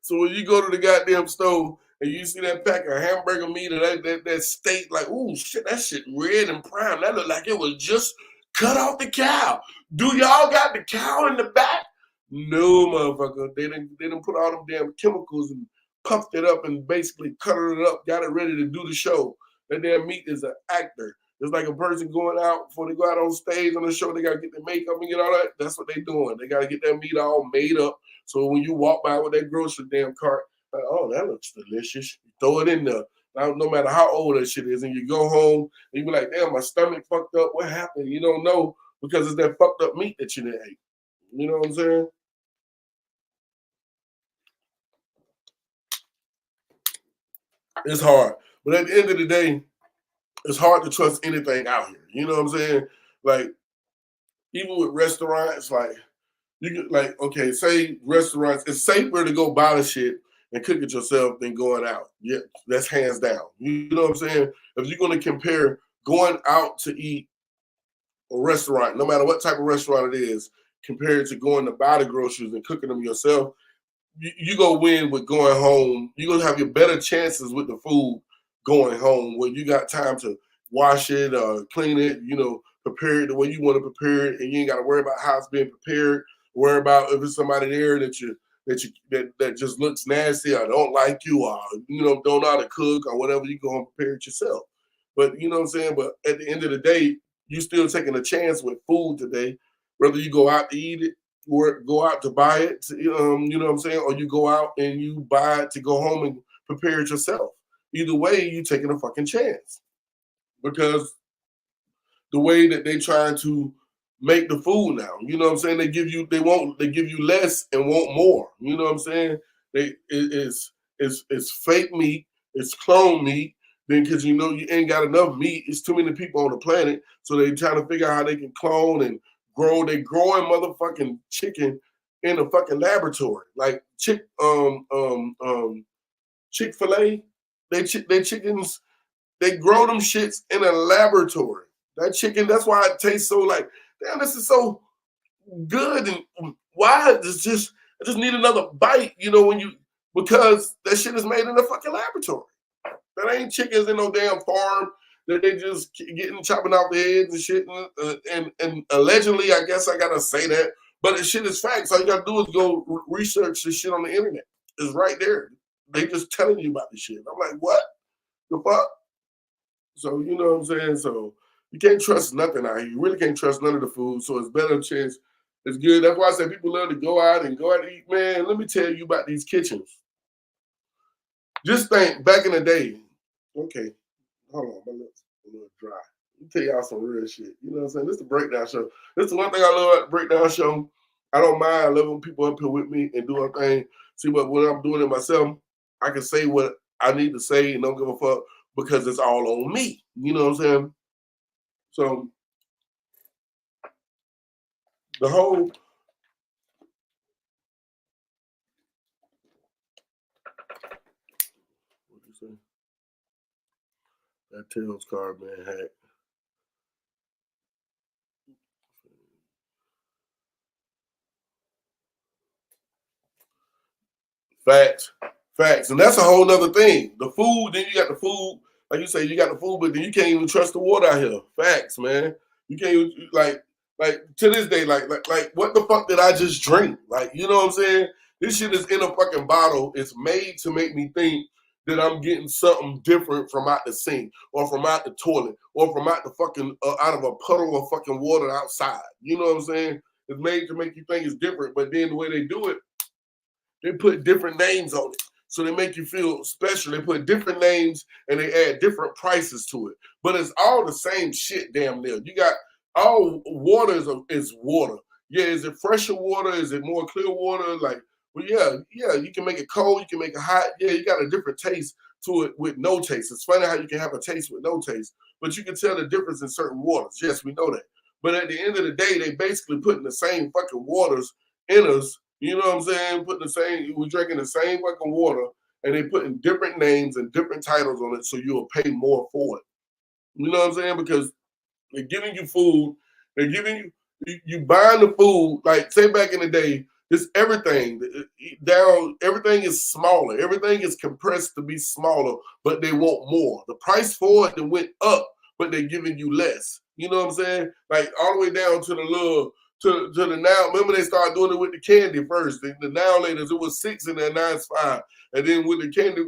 So when you go to the goddamn stove and you see that pack of hamburger meat or that steak, like, ooh, shit, that shit red and brown. That look like it was just cut off the cow. Do y'all got the cow in the back? No, motherfucker. They didn't put all them damn chemicals and puffed it up and basically cut it up, got it ready to do the show. That damn meat is an actor. It's like a person going out before they go out on stage on the show. They got to get their makeup and get all that. That's what they doing. They got to get that meat all made up. So when you walk by with that grocery damn cart, like, oh, that looks delicious. You throw it in there. Now, no matter how old that shit is, and you go home and you be like, damn, my stomach fucked up. What happened? You don't know because it's that fucked up meat that you didn't eat. You know what I'm saying? It's hard. But at the end of the day, it's hard to trust anything out here. You know what I'm saying? Like, even with restaurants, like, you could, like, okay, say restaurants, it's safer to go buy the shit and cook it yourself than going out. Yeah, that's hands down. You know what I'm saying? If you're going to compare going out to eat a restaurant, no matter what type of restaurant it is, compared to going to buy the groceries and cooking them yourself, you go win with going home. You're going to have your better chances with the food going home where you got time to wash it, clean it, you know, prepare it the way you want to prepare it, and you ain't got to worry about how it's being prepared, worry about if it's somebody there that just looks nasty or don't like you or, you know, don't know how to cook or whatever. You go home and prepare it yourself. But, you know what I'm saying? But at the end of the day, you still taking a chance with food today, whether you go out to eat it or go out to buy it, you know what I'm saying? Or you go out and you buy it to go home and prepare it yourself. Either way, you're taking a fucking chance because the way that they trying to make the food now, you know what I'm saying? They give you less and want more. You know what I'm saying? It's fake meat, it's clone meat. Then because you know you ain't got enough meat, it's too many people on the planet, so they trying to figure out how they can clone and grow. They growing motherfucking chicken in a fucking laboratory, like Chick-fil-A. They chickens, They grow them shits in a laboratory. That chicken, that's why it tastes so like, damn, this is so good. And why? I just need another bite, you know, because that shit is made in a fucking laboratory. That ain't chickens in no damn farm that they just chopping off the heads and shit. And allegedly, I guess I gotta say that, but the shit is facts. All you gotta do is go research this shit on the internet. It's right there. They just telling you about the shit. I'm like, what the fuck? So you know what I'm saying? So you can't trust nothing out here. You really can't trust none of the food. So it's better chance. It's good. That's why I say people love to go out and eat. Man, let me tell you about these kitchens. Just think back in the day. Okay, hold on, my lips a little dry. Let me tell y'all some real shit. You know what I'm saying? This is the breakdown show. This is one thing I love about the breakdown show. I don't mind. I love when people up here with me and do a thing. See, but when I'm doing it myself, I can say what I need to say and don't give a fuck because it's all on me. You know what I'm saying? So the whole what you say? That Tails card, man, hack. Facts. And that's a whole nother thing. The food, then you got the food, like you say, you got the food, but then you can't even trust the water out here. Facts, man. You can't even, like to this day, like what the fuck did I just drink? Like, you know what I'm saying? This shit is in a fucking bottle. It's made to make me think that I'm getting something different from out the sink or from out the toilet or from out the fucking, out of a puddle of fucking water outside. You know what I'm saying? It's made to make you think it's different, but then the way they do it, they put different names on it. So they make you feel special. They put different names and they add different prices to it. But it's all the same shit, damn near. You got all water is water. Yeah, is it fresher water? Is it more clear water? Like, well, yeah, you can make it cold, you can make it hot. Yeah, you got a different taste to it with no taste. It's funny how you can have a taste with no taste, but you can tell the difference in certain waters. Yes, we know that. But at the end of the day, they basically putting the same fucking waters in us. You know what I'm saying? We're drinking the same fucking water, and they putting different names and different titles on it, so you'll pay more for it. You know what I'm saying? Because they're giving you food, they're giving you buying the food. Like say back in the day, this everything is smaller. Everything is compressed to be smaller, but they want more. The price for it went up, but they're giving you less. You know what I'm saying? Like all the way down to the little. To the now, remember they started doing it with the candy first. The now laters, it was 6 and then now it's 5. And then with the candy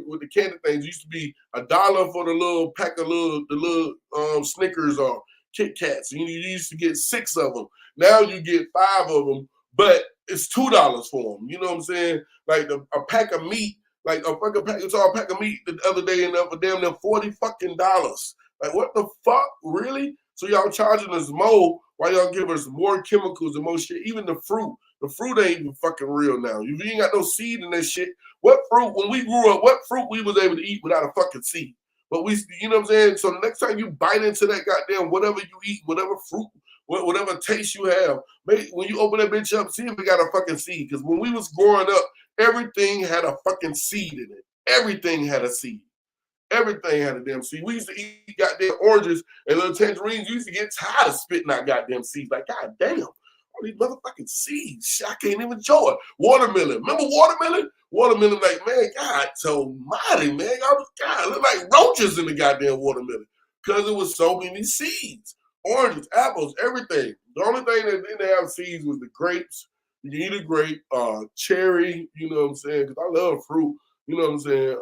things, it used to be $1 for the little pack of the little Snickers or Kit Kats. You used to get 6 of them. Now you get 5 of them, but it's $2 for them. You know what I'm saying? Like a pack of meat, like a fucking pack. It's all a pack of meat the other day and for damn near $40 fucking. Like what the fuck, really? So y'all charging us more. Why y'all give us more chemicals and more shit? Even the fruit ain't even fucking real now. You ain't got no seed in that shit. What fruit, when we grew up, what fruit we was able to eat without a fucking seed? But you know what I'm saying? So the next time you bite into that goddamn whatever you eat, whatever fruit, whatever taste you have, when you open that bitch up, see if it got a fucking seed. Because when we was growing up, everything had a fucking seed in it. Everything had a seed. Everything had a damn seed. We used to eat goddamn oranges and little tangerines. We used to get tired of spitting out goddamn seeds. Like, goddamn, all these motherfucking seeds. Shit, I can't even enjoy it. Watermelon. Remember watermelon? Watermelon, like, man, God, so mighty, man. God, look like roaches in the goddamn watermelon. Because it was so many seeds. Oranges, apples, everything. The only thing that didn't have seeds was the grapes. You can eat a grape, cherry, you know what I'm saying? Because I love fruit, you know what I'm saying?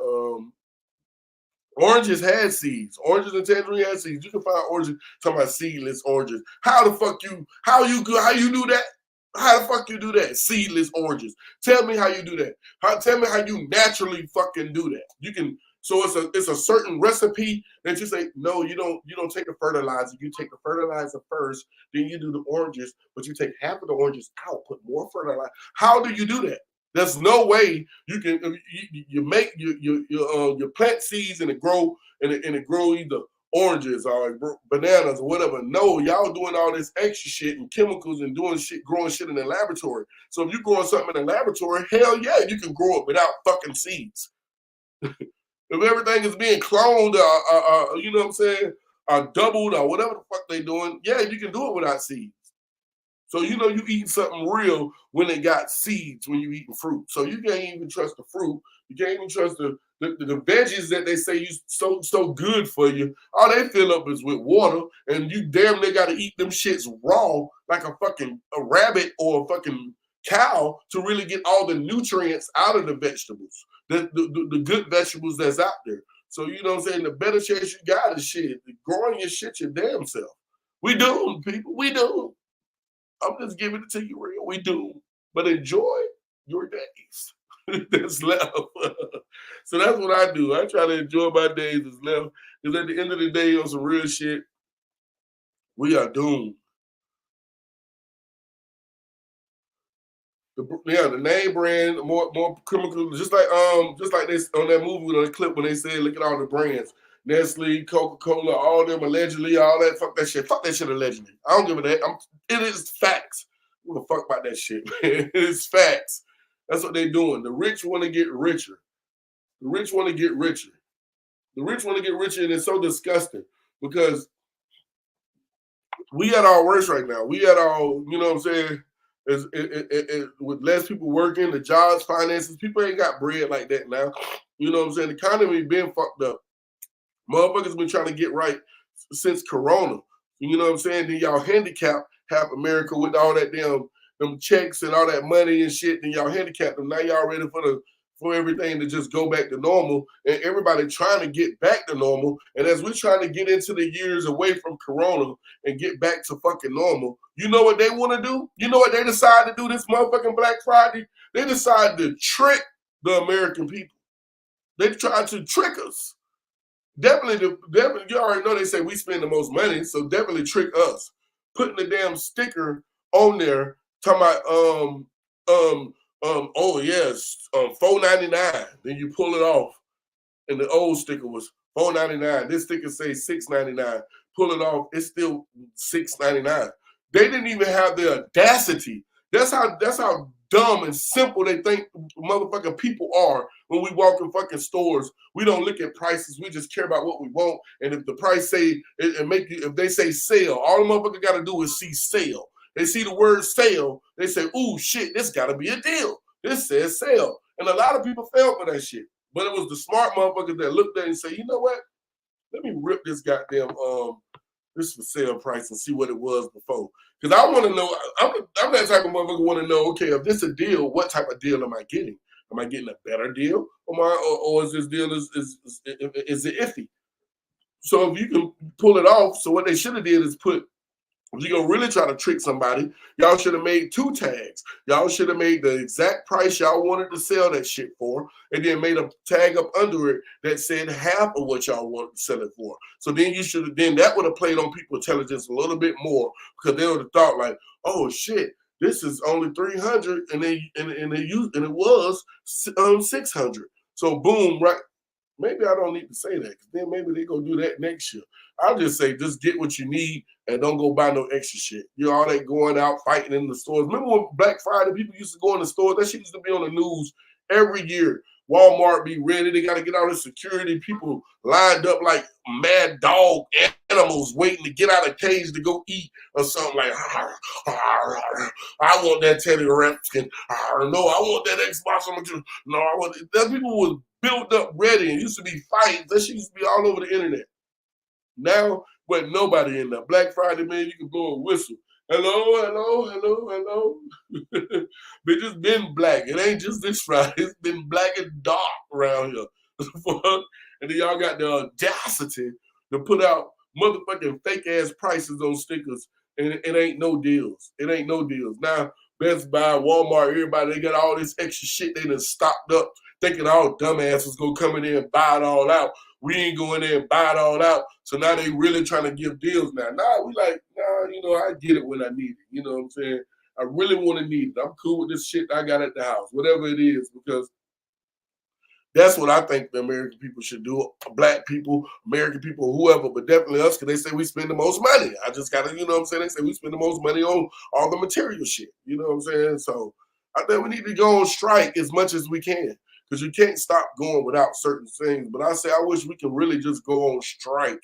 Oranges had seeds. Oranges and tangerine had seeds. You can find oranges talking about seedless oranges. How you do that? How the fuck you do that? Seedless oranges. Tell me how you do that. Tell me how you naturally fucking do that. You can. So it's a certain recipe that you say no. You don't take the fertilizer. You take the fertilizer first, then you do the oranges. But you take half of the oranges out, put more fertilizer. How do you do that? There's no way you can you make your plant seeds and it grow either oranges or bananas or whatever. No, y'all doing all this extra shit and chemicals and doing shit, growing shit in the laboratory. So if you're growing something in the laboratory, hell yeah, you can grow it without fucking seeds. If everything is being cloned, you know what I'm saying, or doubled or whatever the fuck they doing, yeah, you can do it without seeds. So you know you eating something real when it got seeds when you eating fruit. So you can't even trust the fruit. You can't even trust the veggies that they say you so good for you. All they fill up is with water, and you damn near got to eat them shits raw like a rabbit or a fucking cow to really get all the nutrients out of the vegetables, the good vegetables that's out there. So you know what I'm saying? The better chance you got is shit growing your shit your damn self. We doomed, people. We doomed. I'm just giving it to you real. We do. But enjoy your days that's left. So that's what I do. I try to enjoy my days that's left. Because at the end of the day, on some real shit, we are doomed. The name brand, more chemical, just like this on that movie on the clip when they said, look at all the brands. Nestle, Coca-Cola, all them allegedly, all that, fuck that shit. Fuck that shit allegedly. I don't give a that. It is facts. Who the fuck about that shit, man? It is facts. That's what they're doing. The rich want to get richer. The rich want to get richer. The rich want to get richer, and it's so disgusting because we at our worst right now. We at our, you know what I'm saying, with less people working, the jobs, finances, people ain't got bread like that now. You know what I'm saying? The economy been fucked up. Motherfuckers been trying to get right since Corona. You know what I'm saying? Then y'all handicap half America with all that damn them checks and all that money and shit. Then y'all handicap them. Now y'all ready for everything to just go back to normal. And everybody trying to get back to normal. And as we're trying to get into the years away from Corona and get back to fucking normal, you know what they want to do? You know what they decide to do this motherfucking Black Friday? They decide to trick the American people. They tried to trick us. Definitely, you already know they say we spend the most money, so definitely trick us. Putting the damn sticker on there, talking about oh yes, $4.99. Then you pull it off, and the old sticker was $4.99. This sticker says $6.99. Pull it off, it's still $6.99. They didn't even have the audacity. That's how dumb and simple they think motherfucking people are when we walk in fucking stores. We don't look at prices. We just care about what we want. And if the price say if they say sale, all the motherfucker got to do is see sale. They see the word sale. They say, ooh, shit, this got to be a deal. This says sale. And a lot of people fell for that shit. But it was the smart motherfuckers that looked at it and say, you know what? Let me rip this goddamn this for sale price and see what it was before. Because I want to know, I'm that type of motherfucker want to know, okay, if this a deal, what type of deal am I getting? Am I getting a better deal? Or is this deal is it iffy? So if you can pull it off, so what they should have did is put, if you're going to really try to trick somebody, y'all should have made 2 tags. Y'all should have made the exact price y'all wanted to sell that shit for, and then made a tag up under it that said half of what y'all wanted to sell it for. So then that would have played on people's intelligence a little bit more, because they would have thought like, oh shit, this is only 300 and it was 600. So boom, right? Maybe I don't need to say that, because then maybe they gonna do that next year. I'll just say, just get what you need and don't go buy no extra shit. You know, all that going out fighting in the stores. Remember when Black Friday, people used to go in the stores? That shit used to be on the news every year. Walmart be ready. They got to get out of security. People lined up like mad dog animals waiting to get out of cage to go eat or something like, I want that Teddy Ruxpin. No, I want that Xbox. No, I want it. That people was built up ready and used to be fighting. That shit used to be all over the internet. Now, but nobody in there. Black Friday, man, you can blow a whistle. Hello, hello, hello, hello. They just been black. It ain't just this Friday. It's been black and dark around here. And then y'all got the audacity to put out motherfucking fake ass prices on stickers, and it ain't no deals. It ain't no deals. Now, Best Buy, Walmart, everybody, they got all this extra shit they done stocked up, thinking all dumbasses gonna come in there and buy it all out. We ain't going there and buy it all out. So now they really trying to give deals now. We like, you know, I get it when I need it. You know what I'm saying? I really want to need it. I'm cool with this shit I got at the house, whatever it is, because that's what I think the American people should do. Black people, American people, whoever, but definitely us, because they say we spend the most money. I just got to, you know what I'm saying? They say we spend the most money on all the material shit. You know what I'm saying? So I think we need to go on strike as much as we can. because you can't stop going without certain things. But I say I wish we could really just go on strike.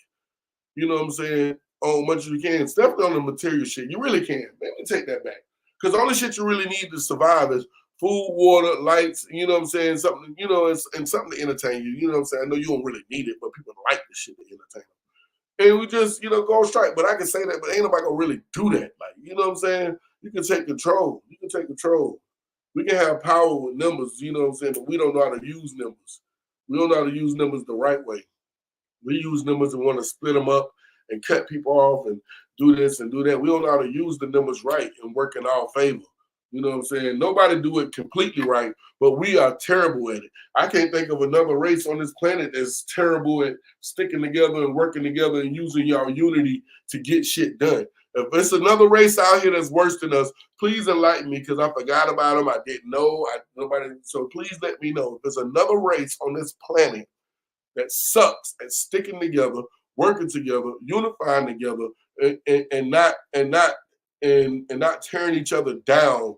You know what I'm saying? On much as we can, especially on the material shit. You really can. Let me take that back. Because the only shit you really need to survive is food, water, lights, you know what I'm saying? Something, you know, and something to entertain you. You know what I'm saying? I know you don't really need it, but people like the shit to entertain them. And we just, you know, go on strike. But I can say that, but ain't nobody gonna really do that. Like, you know what I'm saying? You can take control. You can take control. We can have power with numbers, you know what I'm saying? But we don't know how to use numbers. We don't know how to use numbers the right way. We use numbers and want to split them up and cut people off and do this and do that. We don't know how to use the numbers right and work in our favor. You know what I'm saying? Nobody do it completely right, but we are terrible at it. I can't think of another race on this planet that's terrible at sticking together and working together and using y'all unity to get shit done. If it's another race out here that's worse than us, please enlighten me because I forgot about them. I didn't know. Nobody. So please let me know if there's another race on this planet that sucks at sticking together, working together, unifying together, and not tearing each other down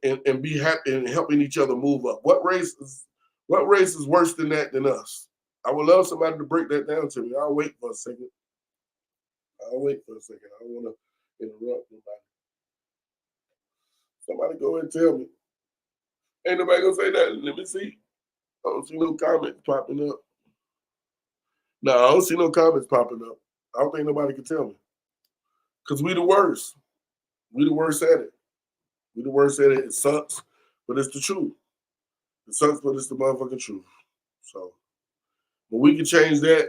and be happy and helping each other move up. What race is worse than that than us? I would love somebody to break that down to me. I'll wait for a second. I don't want to interrupt nobody. Somebody go ahead and tell me. Ain't nobody gonna say that. Let me see. I don't see no comments popping up. No, I don't see no comments popping up. I don't think nobody can tell me. Because we the worst. We the worst at it. We the worst at it. It sucks, but it's the truth. It sucks, but it's the motherfucking truth. So when we can change that,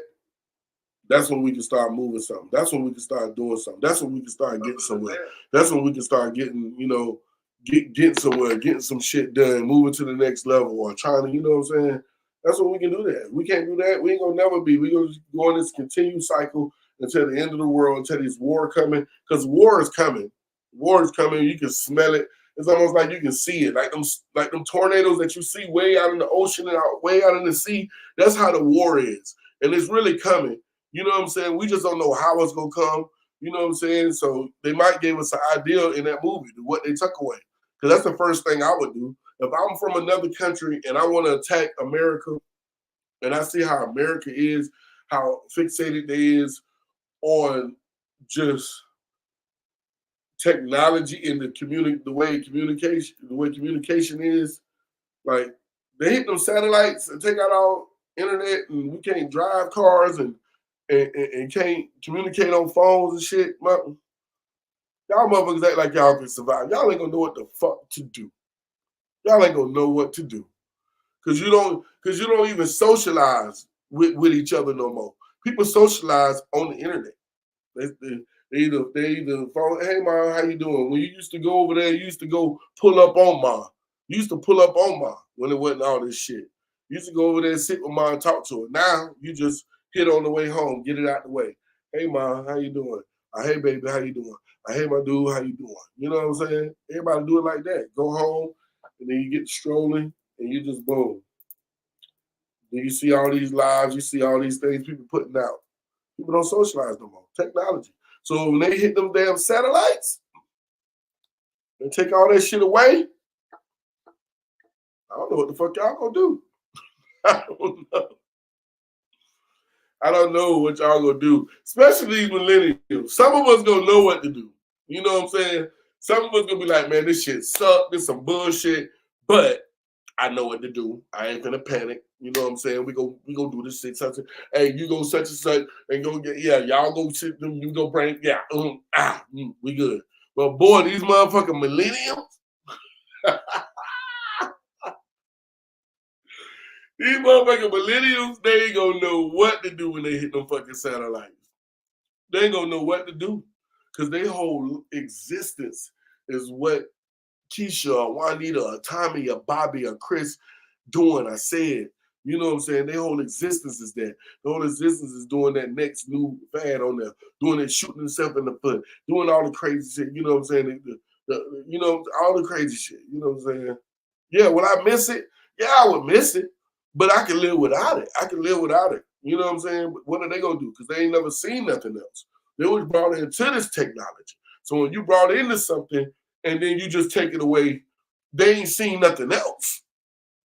that's when we can start moving something. That's when we can start doing something. That's when we can start getting somewhere. That's when we can start getting, you know, getting somewhere, getting some shit done, moving to the next level or trying to, you know what I'm saying? That's when we can do that. We can't do that. We ain't gonna never be. We're gonna go on this continued cycle until the end of the world, until this war coming. Because war is coming. War is coming. You can smell it. It's almost like you can see it. Like them tornadoes that you see way out in the ocean and way out in the sea. That's how the war is. And it's really coming. You know what I'm saying? We just don't know how it's gonna come. You know what I'm saying? So they might give us an idea in that movie to what they took away. Because that's the first thing I would do. If I'm from another country and I want to attack America, and I see how America is, how fixated they is on just technology and the way communication is, like they hit them satellites and take out our internet, and we can't drive cars and can't communicate on phones and shit. Y'all motherfuckers act like y'all can survive. Y'all ain't gonna know what the fuck to do. Y'all ain't gonna know what to do. Cause you don't even socialize with each other no more. People socialize on the internet. They either phone, hey Ma, how you doing? When you used to go over there, you used to go pull up on Ma. You used to pull up on Ma when it wasn't all this shit. You used to go over there and sit with Ma and talk to her. Now you just hit on the way home, get it out the way. Hey Ma, how you doing? Hey baby, how you doing? Hey my dude, how you doing? You know what I'm saying? Everybody do it like that. Go home, and then you get strolling, and you just boom. Then you see all these lives, you see all these things people putting out. People don't socialize no more. Technology. So when they hit them damn satellites and take all that shit away, I don't know what the fuck y'all gonna do. I don't know. I don't know what y'all gonna do, especially these millennials. Some of us gonna know what to do. You know what I'm saying? Some of us gonna be like, man, this shit suck. This some bullshit. But I know what to do. I ain't gonna panic. You know what I'm saying? We go do this shit. Such. Hey, you go such and such and go get. Yeah, y'all go sit them. You go bring. Yeah. We good. But boy, these motherfucking millennials. These motherfucking millennials, they ain't gonna know what to do when they hit them fucking satellites. They ain't gonna know what to do. Because their whole existence is what Keisha or Juanita or Tommy or Bobby or Chris doing. I said, you know what I'm saying? Their whole existence is that. The whole existence is doing that next new fad on there, doing it, shooting themselves in the foot, doing all the crazy shit. You know what I'm saying? You know, all the crazy shit. You know what I'm saying? Yeah, will I miss it? Yeah, I would miss it, but I can live without it. I can live without it. You know what I'm saying? What are they gonna do? Because they ain't never seen nothing else. They was brought into this technology. So when you brought into something and then you just take it away, they ain't seen nothing else.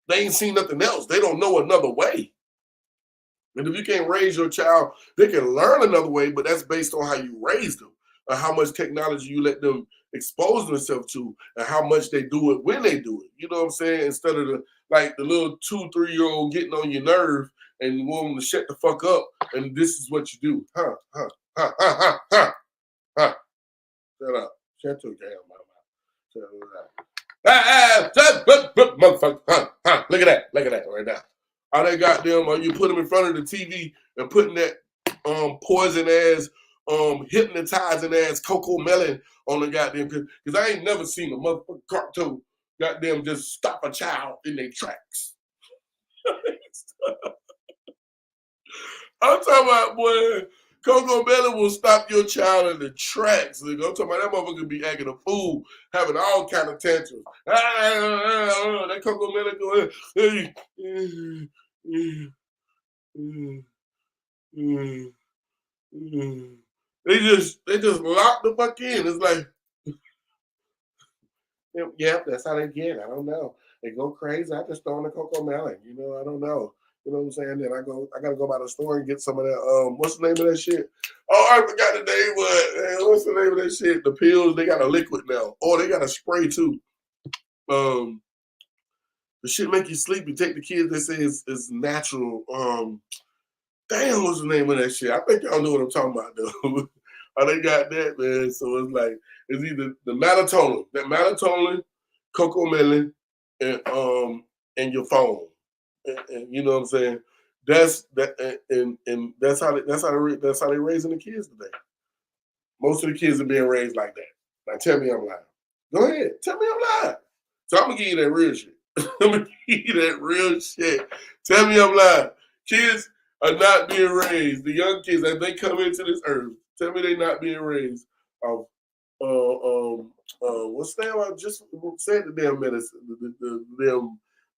They ain't seen nothing else. They don't know another way. And if you can't raise your child, they can learn another way, but that's based on how you raise them, or how much technology you let them expose themselves to, and how much they do it when they do it. You know what I'm saying? Instead of the little 2-3-year-old getting on your nerve and wanting to shut the fuck up, and this is what you do. Huh. Shut up. Shut your damn mouth. Shut up. Motherfucker. Look at that. Look at that right now. All they got them, you put them in front of the TV and putting that poison ass, hypnotizing ass Coco Melon on the goddamn, because I ain't never seen a motherfucking cartoon goddamn just stop a child in their tracks. I'm talking about, boy, Coco Melon will stop your child in the tracks. Nigga. I'm talking about that motherfucker be acting a fool, having all kind of tantrums. That Coco Melon going, they just lock the fuck in. It's like, yep, that's how they get. I don't know. They go crazy. I just throw in the Coco Melon. You know, I don't know. You know what I'm saying? Then I gotta go by the store and get some of that. What's the name of that shit? Oh, I forgot the name. What's the name of that shit? The pills. They got a liquid now. Oh, they got a spray too. The shit make you sleep. You take the kids. They say it's natural. Damn, what's the name of that shit? I think y'all know what I'm talking about though. Oh, they got that, man. So it's like it's either the melatonin, Coco Melon, and your phone. And you know what I'm saying? That's that, and that's how they raising the kids today. Most of the kids are being raised like that. Now tell me I'm lying. Go ahead, tell me I'm lying. So I'm gonna give you that real shit. I'm gonna give you that real shit. Tell me I'm lying. Kids are not being raised. The young kids as they come into this earth, tell me they're not being raised of what's the name? I just said the damn medicine,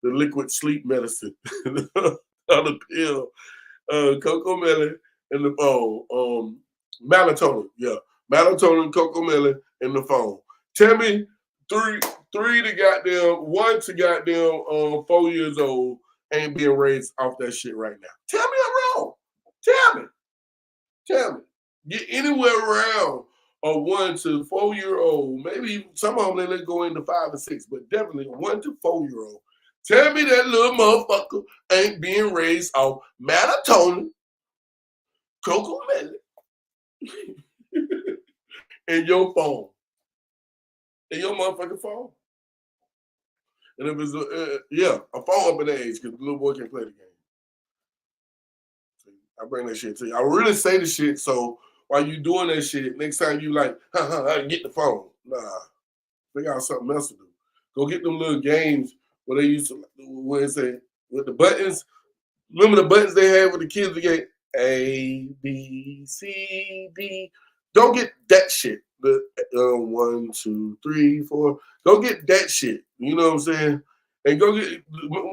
the liquid sleep medicine, on the pill, Coco Melon and the phone, melatonin, yeah, melatonin, Coco Melon and the phone. Tell me three to goddamn, 1 to goddamn 4 years old ain't being raised off that shit right now. Tell me I'm wrong. Tell me. Get anywhere around a 1 to 4 year old, maybe some of them they go into 5 and 6, but definitely a 1 to 4 year old. Tell me that little motherfucker ain't being raised off melatonin, Coco Melon, and your phone, and your motherfucking phone. And if it's a phone up in the age because the little boy can play the game. I bring that shit to you. I really say the shit so while you doing that shit, next time you like, get the phone. Nah, figure out something else to do. Go get them little games where they used to, where it say, with the buttons. Remember the buttons they had with the kids to get A, B, C, D. Go get that shit. The 1, 2, 3, 4. Go get that shit. You know what I'm saying? And go get,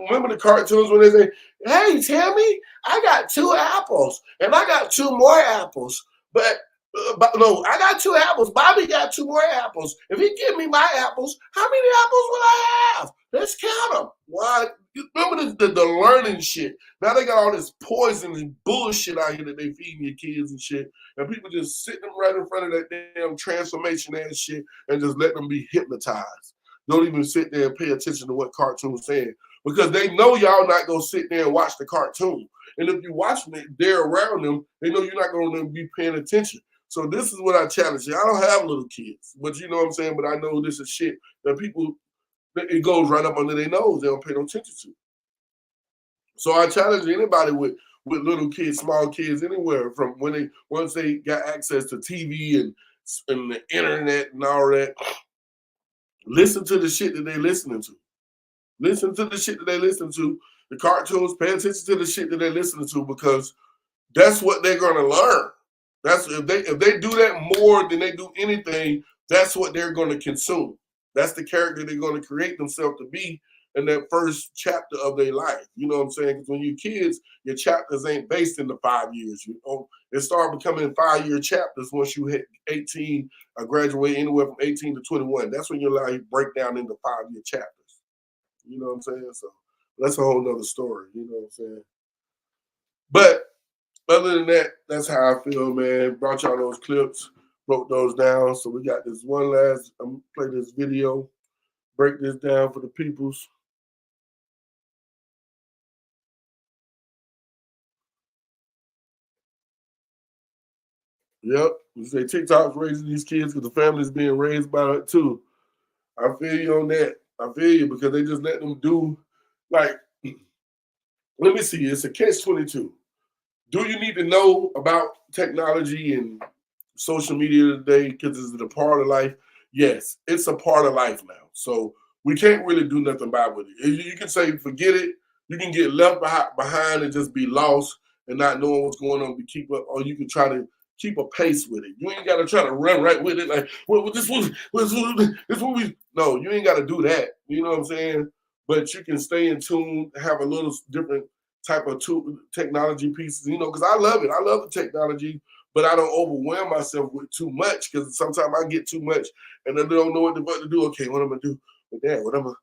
remember the cartoons when they say, hey, Tammy, I got 2 apples and I got 2 more apples. But no, I got 2 apples. Bobby got 2 more apples. If he give me my apples, how many apples will I have? Let's count them. Why? Remember the learning shit. Now they got all this poison and bullshit out here that they feeding your kids and shit. And people just sitting them right in front of that damn transformation ass shit and just let them be hypnotized. Don't even sit there and pay attention to what cartoon's saying. Because they know y'all not going to sit there and watch the cartoon. And if you're watching it, they're around them, they know you're not going to be paying attention. So this is what I challenge you. I don't have little kids, but you know what I'm saying? But I know this is shit that people, it goes right up under their nose. They don't pay no attention to. So I challenge anybody with little kids, small kids, anywhere from once they got access to TV and the internet and all that, listen to the shit that they listening to. Listen to the shit that they listen to. The cartoons, pay attention to the shit that they're listening to because that's what they're going to learn. That's if they do that more than they do anything, that's what they're going to consume. That's the character they're going to create themselves to be in that first chapter of their life. You know what I'm saying? Because when you're kids, your chapters ain't based in the 5 years. You know, it started becoming 5-year chapters once you hit 18 or graduate anywhere from 18 to 21. That's when your life break down into 5-year chapters. You know what I'm saying? So That's a whole nother story. You know what I'm saying? But other than that, that's how I feel, man. Brought y'all those clips, broke those down. So we got this one last, I'm gonna play this video, break this down for the peoples. Yep, you say TikTok's raising these kids because the family's being raised by it too. I feel you on that. I feel you because they just let them do, like, let me see, it's a catch-22. Do you need to know about technology and social media today because it's a part of life? Yes, it's a part of life now. So we can't really do nothing about it. You can say forget it. You can get left behind and just be lost and not knowing what's going on. Keep up, or you can try to keep a pace with it. You ain't got to try to run right with it. Like, well, this what we. No, you ain't got to do that. You know what I'm saying? But you can stay in tune, have a little different type of technology pieces. You know, because I love it. I love the technology. But I don't overwhelm myself with too much because sometimes I get too much and I don't know what to do. Okay, what I'm gonna do with that? What I'm gonna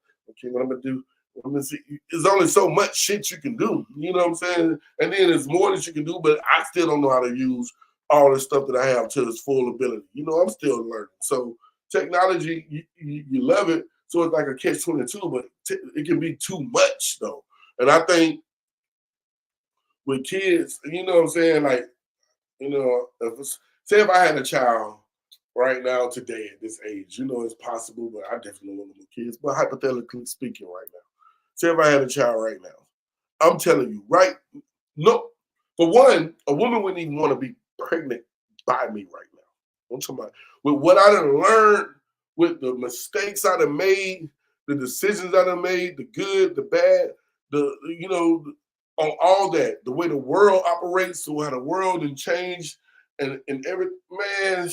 do? I'm gonna see. There's only so much shit you can do. You know what I'm saying? And then there's more that you can do, but I still don't know how to use all the stuff that I have to its full ability. You know, I'm still learning. So technology, you love it. So it's like a catch-22, but it can be too much though. And I think with kids, you know what I'm saying, like. You know, say if I had a child right now today at this age, you know it's possible, but I definitely don't want no kids. But hypothetically speaking, right now, say if I had a child right now, I'm telling you, right? No, for one, a woman wouldn't even want to be pregnant by me right now. I'm talking about with what I done learned, with the mistakes I done made, the decisions I done made, the good, the bad, on all that, the way the world operates, so how the world and change and every man,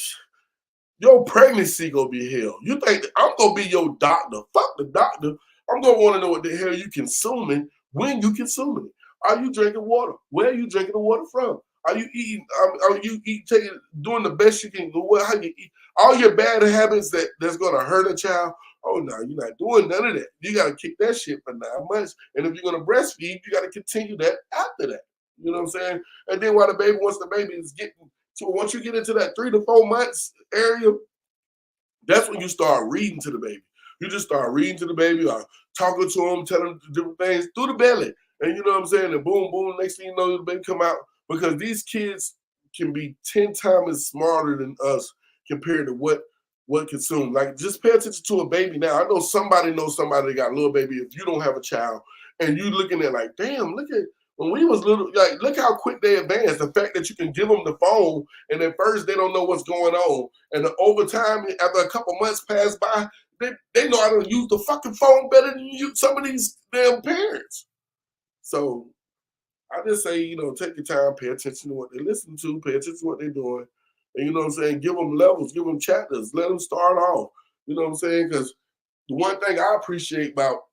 your pregnancy gonna be hell. You think I'm gonna be your doctor? Fuck the doctor. I'm gonna want to know what the hell you consuming when you consuming it. Are you drinking water? Where are you drinking the water from? Are you eating? Are you doing the best you can? How you eat? All your bad habits that's gonna hurt a child. Oh no, you're not doing none of that. You gotta kick that shit for 9 months. And if you're gonna breastfeed, you gotta continue that after that. You know what I'm saying? And then once the baby is getting so once you get into that 3 to 4 months area, that's when you start reading to the baby. You just start reading to the baby or talking to him, telling him different things through the belly. And you know what I'm saying? And boom, boom, next thing you know, the baby come out. Because these kids can be 10 times smarter than us compared to what consumed. Like, just pay attention to a baby now. I know somebody knows somebody that got a little baby if you don't have a child. And you looking at like, damn, look at when we was little, like, look how quick they advanced. The fact that you can give them the phone and at first they don't know what's going on. And over time, after a couple months pass by, they know how to use the fucking phone better than some of these damn parents. So I just say, you know, take your time, pay attention to what they listen to, pay attention to what they're doing. And you know what I'm saying? Give them levels, give them chapters, let them start off. You know what I'm saying? Because the one thing I appreciate about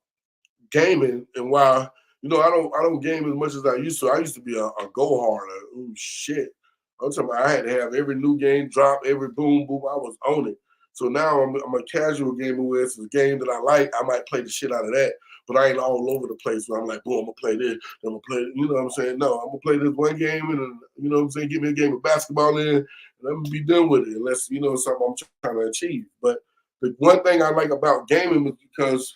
gaming and why, you know, I don't game as much as I used to. I used to be a go harder. Oh shit. I'm talking about I had to have every new game drop, every boom, boom, I was on it. So now I'm a casual gamer where it's a game that I like. I might play the shit out of that, but I ain't all over the place where I'm like, boom, I'm gonna play this, I'm gonna play, you know what I'm saying? No, I'm gonna play this one game and you know what I'm saying, give me a game of basketball in, and I'm gonna be done with it unless, you know, something I'm trying to achieve. But the one thing I like about gaming is because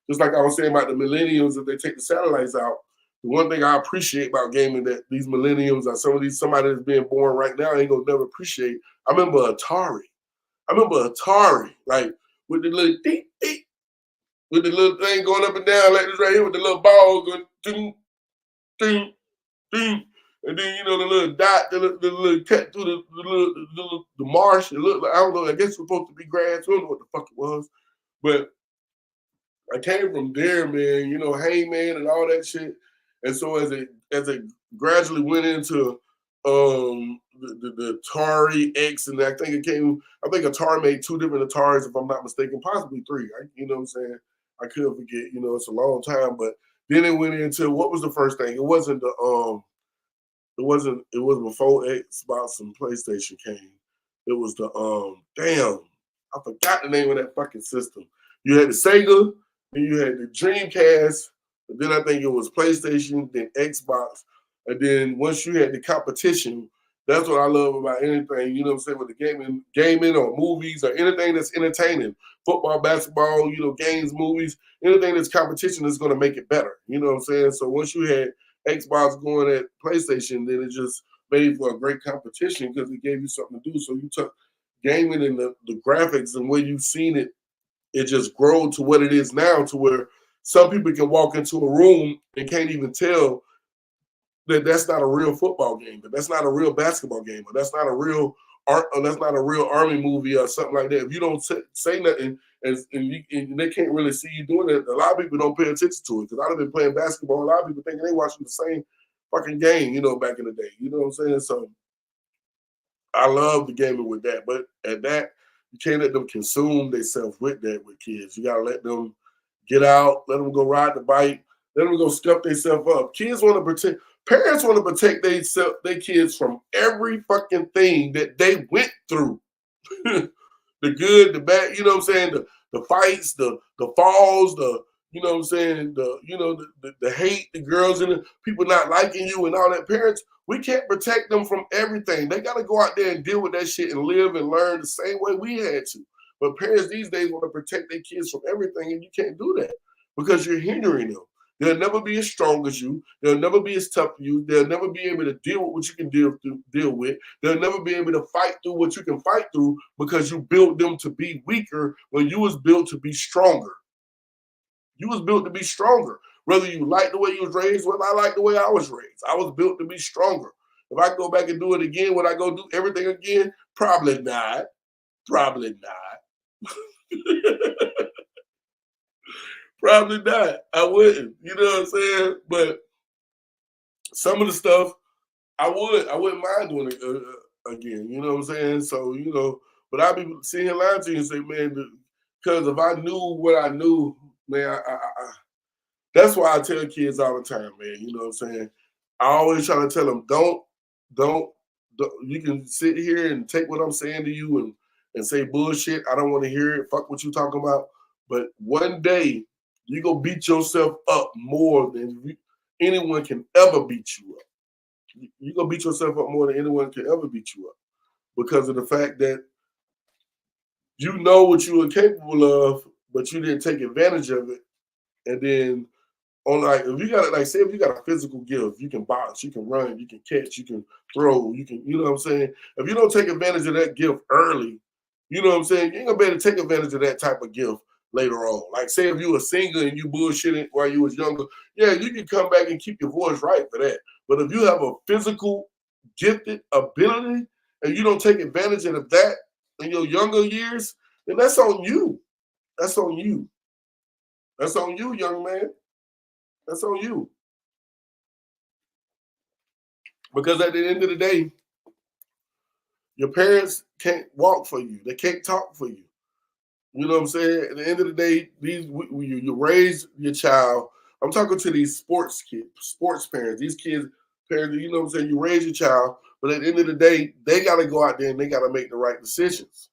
just like I was saying about the millennials, if they take the satellites out, the one thing I appreciate about gaming that these millennials or somebody that's being born right now ain't gonna never appreciate. I remember Atari, like with the little deep, with the little thing going up and down like this right here with the little ball going ding, ding, ding. And then, you know, the little dot, the little cut through the marsh. It looked like, I don't know, I guess it's supposed to be grass. I don't know what the fuck it was. But I came from there, man, you know, Hangman and all that shit. And so as it gradually went into the Atari X, and I think Atari made 2 different Ataris, if I'm not mistaken, possibly 3. You know what I'm saying? I could forget, you know, it's a long time, but then it went into what was the first thing? It was before Xbox and PlayStation came. It was the I forgot the name of that fucking system. You had the Sega, then you had the Dreamcast, And then I think it was PlayStation, then Xbox. And then once you had the competition, that's what I love about anything, you know what I'm saying, with the gaming or movies or anything that's entertaining. Football, basketball, you know, games, movies, anything that's competition is going to make it better. You know what I'm saying? So once you had Xbox going at PlayStation, then it just made for a great competition because it gave you something to do. So you took gaming and the graphics and where you've seen it, it just grew to what it is now, to where some people can walk into a room and can't even tell that that's not a real football game, but that's not a real basketball game, or that's not a real art, or that's not a real army movie or something like that. If you don't say nothing and they can't really see you doing it, a lot of people don't pay attention to it. Because I've been playing basketball, a lot of people thinking they watching the same fucking game, you know, back in the day. You know what I'm saying? So I love the gaming with that, but at that, you can't let them consume themselves with that with kids. You gotta let them get out, let them go ride the bike, let them go scuff themselves up. Kids want to protect. Parents want to protect their kids from every fucking thing that they went through. The good, the bad, you know what I'm saying? The fights, the falls, you know what I'm saying? The hate, the girls and the people not liking you and all that. Parents, we can't protect them from everything. They got to go out there and deal with that shit and live and learn the same way we had to. But parents these days want to protect their kids from everything, and you can't do that because you're hindering them. They'll never be as strong as you. They'll never be as tough as you. They'll never be able to deal with what you can deal with. They'll never be able to fight through what you can fight through because you built them to be weaker when you was built to be stronger. You was built to be stronger. Whether you like the way you was raised, whether I like the way I was raised. I was built to be stronger. If I go back and do it again, would I go do everything again? Probably not. Probably not. Probably not. I wouldn't. You know what I'm saying? But some of the stuff I wouldn't mind doing it again. You know what I'm saying? So, you know, but I'd be sitting here lying to you and say, man, because if I knew what I knew, man, that's why I tell kids all the time, man. You know what I'm saying? I always try to tell them, don't you can sit here and take what I'm saying to you and say bullshit. I don't want to hear it. Fuck what you talking about. But one day, you go beat yourself up more than anyone can ever beat you up. You go beat yourself up more than anyone can ever beat you up because of the fact that you know what you were capable of, but you didn't take advantage of it. And then on if you got say if you got a physical gift, you can box, you can run, you can catch, you can throw, you can, you know what I'm saying? If you don't take advantage of that gift early, you know what I'm saying? You ain't gonna be able to take advantage of that type of gift later on. Like say if you were single and you bullshitting while you was younger, yeah, you can come back and keep your voice right for that. But if you have a physical gifted ability and you don't take advantage of that in your younger years, then that's on you. That's on you. That's on you, young man. That's on you. Because at the end of the day, your parents can't walk for you. They can't talk for you. You know what I'm saying? At the end of the day, you raise your child. I'm talking to these sports kids, sports parents. These kids, parents, you know what I'm saying? You raise your child, but at the end of the day, they got to go out there and they got to make the right decisions.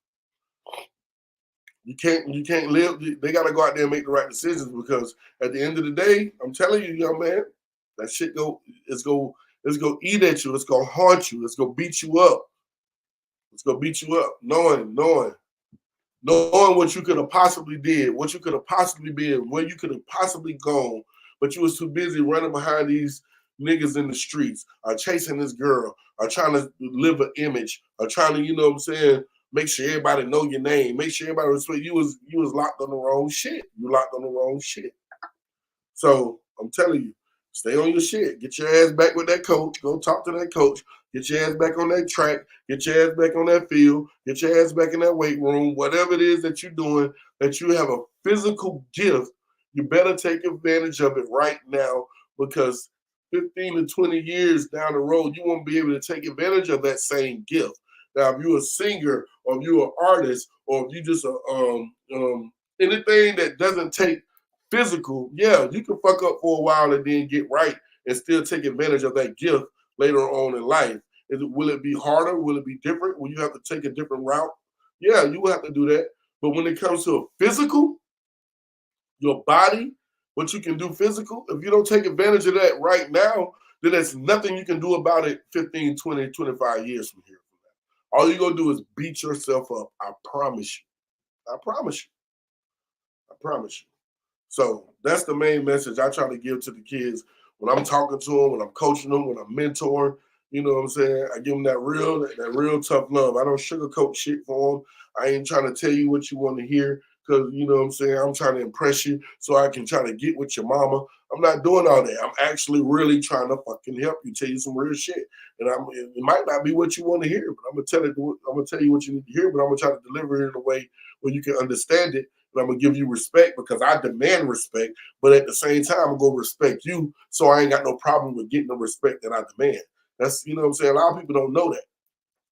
You can't live. They got to go out there and make the right decisions because at the end of the day, I'm telling you, young man, that shit it's go eat at you. It's go haunt you. It's go beat you up. It's go beat you up, knowing what you could have possibly did, what you could have possibly been, where you could have possibly gone, but you was too busy running behind these niggas in the streets, or chasing this girl, or trying to live an image, or trying to, you know what I'm saying, make sure everybody know your name, make sure everybody respect you. Was locked on the wrong shit. You locked on the wrong shit. So I'm telling you, stay on your shit. Get your ass back with that coach. Go talk to that coach. Get your ass back on that track. Get your ass back on that field. Get your ass back in that weight room. Whatever it is that you're doing, that you have a physical gift, you better take advantage of it right now because 15 to 20 years down the road, you won't be able to take advantage of that same gift. Now, if you're a singer or if you're an artist or if you just anything that doesn't take physical, yeah, you can fuck up for a while and then get right and still take advantage of that gift later on in life. Will it be harder? Will it be different? Will you have to take a different route? Yeah, you will have to do that. But when it comes to a physical, your body, what you can do physical, if you don't take advantage of that right now, then there's nothing you can do about it 15, 20, 25 years from here. All you're going to do is beat yourself up. I promise you. I promise you. I promise you. So that's the main message I try to give to the kids when I'm talking to them, when I'm coaching them, when I'm mentoring. You know what I'm saying? I give them that real tough love. I don't sugarcoat shit for them. I ain't trying to tell you what you want to hear because, you know what I'm saying, I'm trying to impress you so I can try to get with your mama. I'm not doing all that. I'm actually really trying to fucking help you, tell you some real shit. And it might not be what you want to hear, but I'm gonna tell you what you need to hear, but I'm gonna try to deliver it in a way where you can understand it. And I'm gonna give you respect because I demand respect, but at the same time, I'm gonna respect you, so I ain't got no problem with getting the respect that I demand. That's, you know what I'm saying? A lot of people don't know that.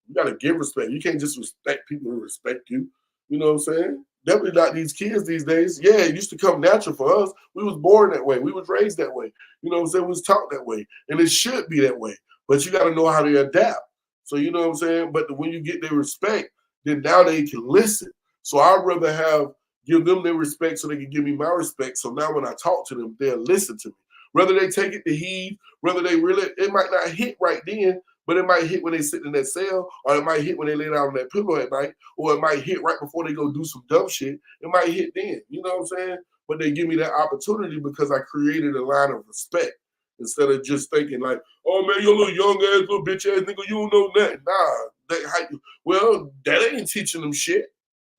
You gotta give respect. You can't just respect people who respect you. You know what I'm saying? Definitely not these kids these days. Yeah, it used to come natural for us. We was born that way. We was raised that way. You know what I'm saying? We was taught that way. And it should be that way. But you gotta know how to adapt. So you know what I'm saying? But when you get their respect, then now they can listen. So I'd rather give them their respect so they can give me my respect. So now when I talk to them, they'll listen to me. Whether they take it to heed, whether they really, it might not hit right then, but it might hit when they sit in that cell, or it might hit when they lay down on that pillow at night, or it might hit right before they go do some dumb shit. It might hit then, you know what I'm saying? But they give me that opportunity because I created a line of respect instead of just thinking like, oh man, you're a little young ass, little bitch ass nigga, you don't know nothing. Nah, well, that ain't teaching them shit.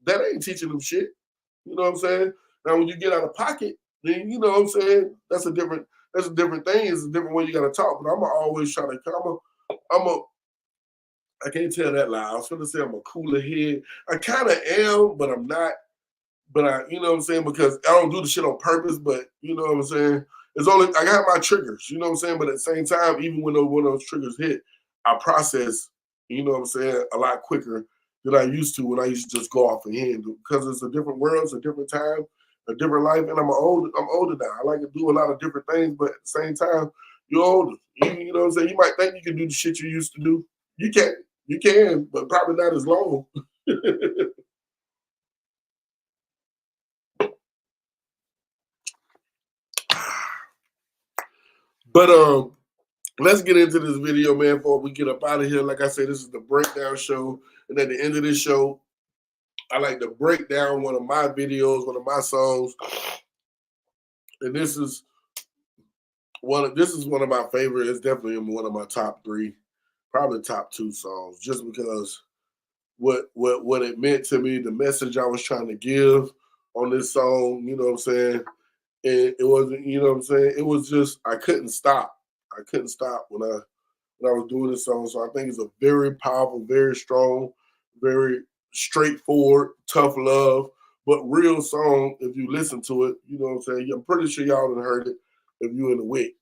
That ain't teaching them shit. You know what I'm saying? Now, when you get out of pocket, then you know what I'm saying? That's a different thing. It's a different way you got to talk. But I'm always trying to I can't tell that lie. I was going to say I'm a cooler head. I kind of am, but I'm not. But you know what I'm saying? Because I don't do the shit on purpose, but you know what I'm saying? I got my triggers, you know what I'm saying? But at the same time, even when one of those triggers hit, I process, you know what I'm saying, a lot quicker than I used to when I used to just go off and handle. Because it's a different world, it's a different time, a different life, and I'm older now. I like to do a lot of different things, but at the same time, you're older. You know what I'm saying? You might think you can do the shit you used to do. You can, but probably not as long. But let's get into this video, man, before we get up out of here. Like I said, this is the breakdown show. And at the end of this show, I like to break down one of my videos, one of my songs. And this is one of my favorites. It's definitely one of my top 3, probably top 2 songs, just because what it meant to me, the message I was trying to give on this song, you know what I'm saying? And it wasn't, you know what I'm saying? It was just, I couldn't stop. I couldn't stop when I was doing this song. So I think it's a very powerful, very strong, very straightforward, tough love, but real song. If you listen to it, you know what I'm saying? I'm pretty sure y'all done heard it if you in the WIC.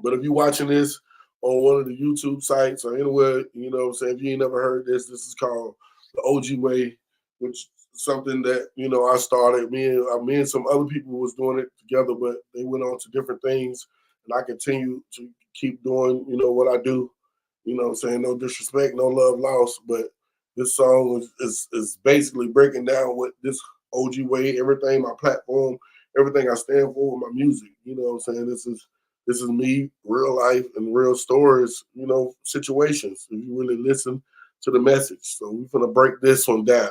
But if you're watching this on one of the YouTube sites or anywhere, you know what I'm saying? If you ain't never heard this is called The O.G Way, which something that, you know, I started. Me and some other people was doing it together, but they went on to different things. And I continue to keep doing, you know, what I do. You know what I'm saying? No disrespect, no love lost. But this song is basically breaking down what this O.G way, everything, my platform, everything I stand for with my music. You know what I'm saying? This is me, real life and real stories, you know, situations. If you really listen to the message. So we're gonna break this one down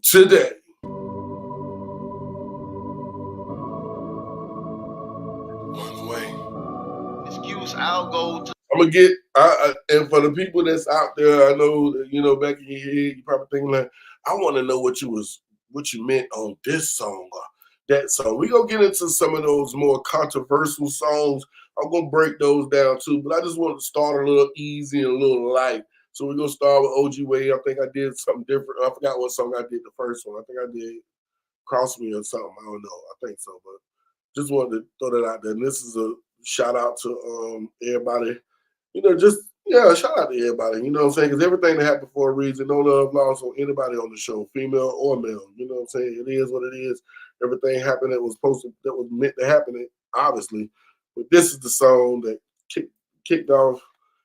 today. One way. Excuse, I'll go to. I'm gonna get, and for the people that's out there, I know that, you know, back in your head, you probably thinking like, I want to know what you meant on this song or that song. We gonna get into some of those more controversial songs. I'm gonna break those down too, but I just want to start a little easy and a little light. So we're gonna start with O.G Way. I think I did something different. I forgot what song I did the first one. I think I did Cross Me or something. I don't know. I think so, but just wanted to throw that out there. And this is a shout out to everybody. You know, just, yeah, shout out to everybody, you know what I'm saying? Because everything that happened for a reason, no love lost on anybody on the show, female or male, you know what I'm saying? It is what it is. Everything happened that was meant to happen, obviously. But this is the song that kicked off,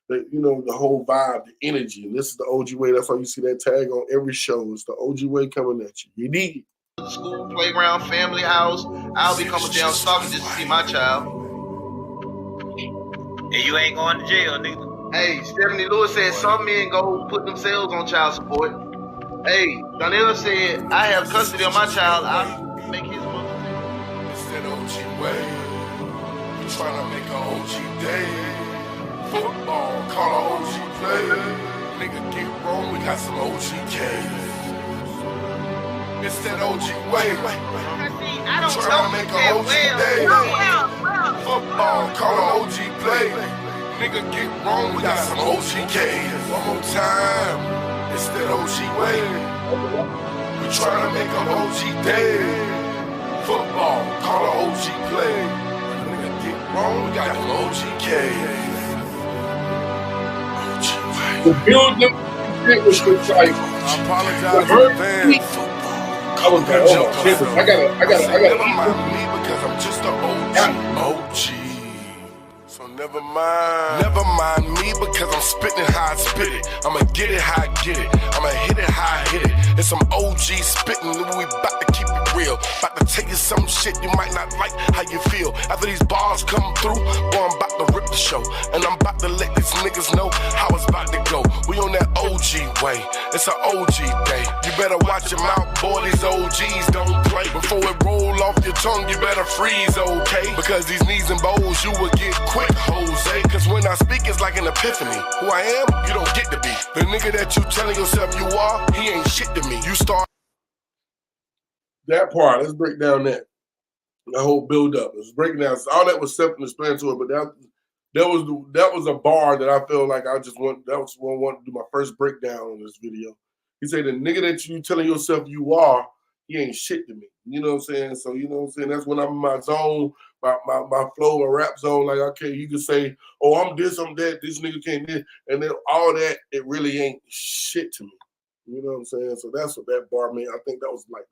the, you know, the whole vibe, the energy. And this is the O.G way. That's why you see that tag on every show. It's the O.G way coming at you. You need it. school, playground, family house. I'll become a damn stalker just to see my child. And you ain't going to jail, nigga. Hey, Stephanie Lewis said some men go put themselves on child support. Hey, Donnell said, I have custody of my child. I'll make his mother. It's that OG way. You tryna make an OG day. Football, call an OG play. Nigga get wrong, we got some OG K's. It's that OG way. I don't Tryna make an OG day. Football, call an OG play. Nigga get wrong, we got some OG K's. One more time. It's that OG way. We tryna make an OG day. Football, call an OG play. Nigga get wrong, we got some OG K's. The building was good type. I apologize in advance. I was like, oh my goodness, I gotta. Never mind me because I'm just an OG. So never mind me because I'm spitting how I spit it. I'ma get it how I get it. I'ma hit it how I hit it. It's some OG spitting, we bout to keep it real. Bout to tell you some shit you might not like how you feel. After these bars come through, boy, I'm about to rip the show. And I'm about to let these niggas know how it's about to go. We on that OG way, it's an OG day. You better watch your mouth, boy, these OGs don't play. Before it roll off your tongue, you better freeze, okay? Because these knees and bows, you will get quick, Jose. Cause when I speak, it's like an epiphany. Who I am, you don't get to be. The nigga that you telling yourself you are, he ain't shit to me. You start That part, let's break down that whole build up. Let's break down. All that was self-explanatory, but that was a bar that I feel like that was what I wanted to do my first breakdown on this video. He said the nigga that you telling yourself you are, he ain't shit to me. You know what I'm saying? So you know what I'm saying? That's when I'm in my zone, my flow, my rap zone. Like, okay, you can say, oh, I'm this, I'm that, this nigga can't this, and then all that, it really ain't shit to me. You know what I'm saying? So that's what that bar meant. I think that was like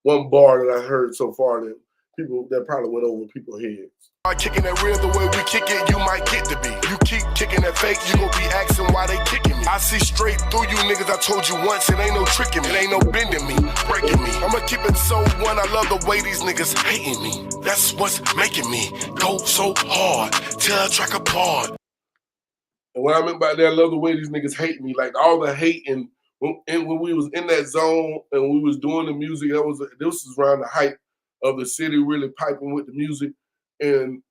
one bar that I heard so far that probably went over people's heads. kicking that real the way we kick it, you might get to be. You keep kicking that fake, you gon' be asking why they kicking me. I see straight through you niggas, I told you once, it ain't no tricking me. It ain't no bending me, breaking me. I'ma keep it so one, I love the way these niggas hating me. That's what's making me go so hard, tear a track apart. And what I meant by that, I love the way these niggas hate me. Like all the hate and when we was in that zone and we was doing the music, this was around the height of the city really piping with the music. And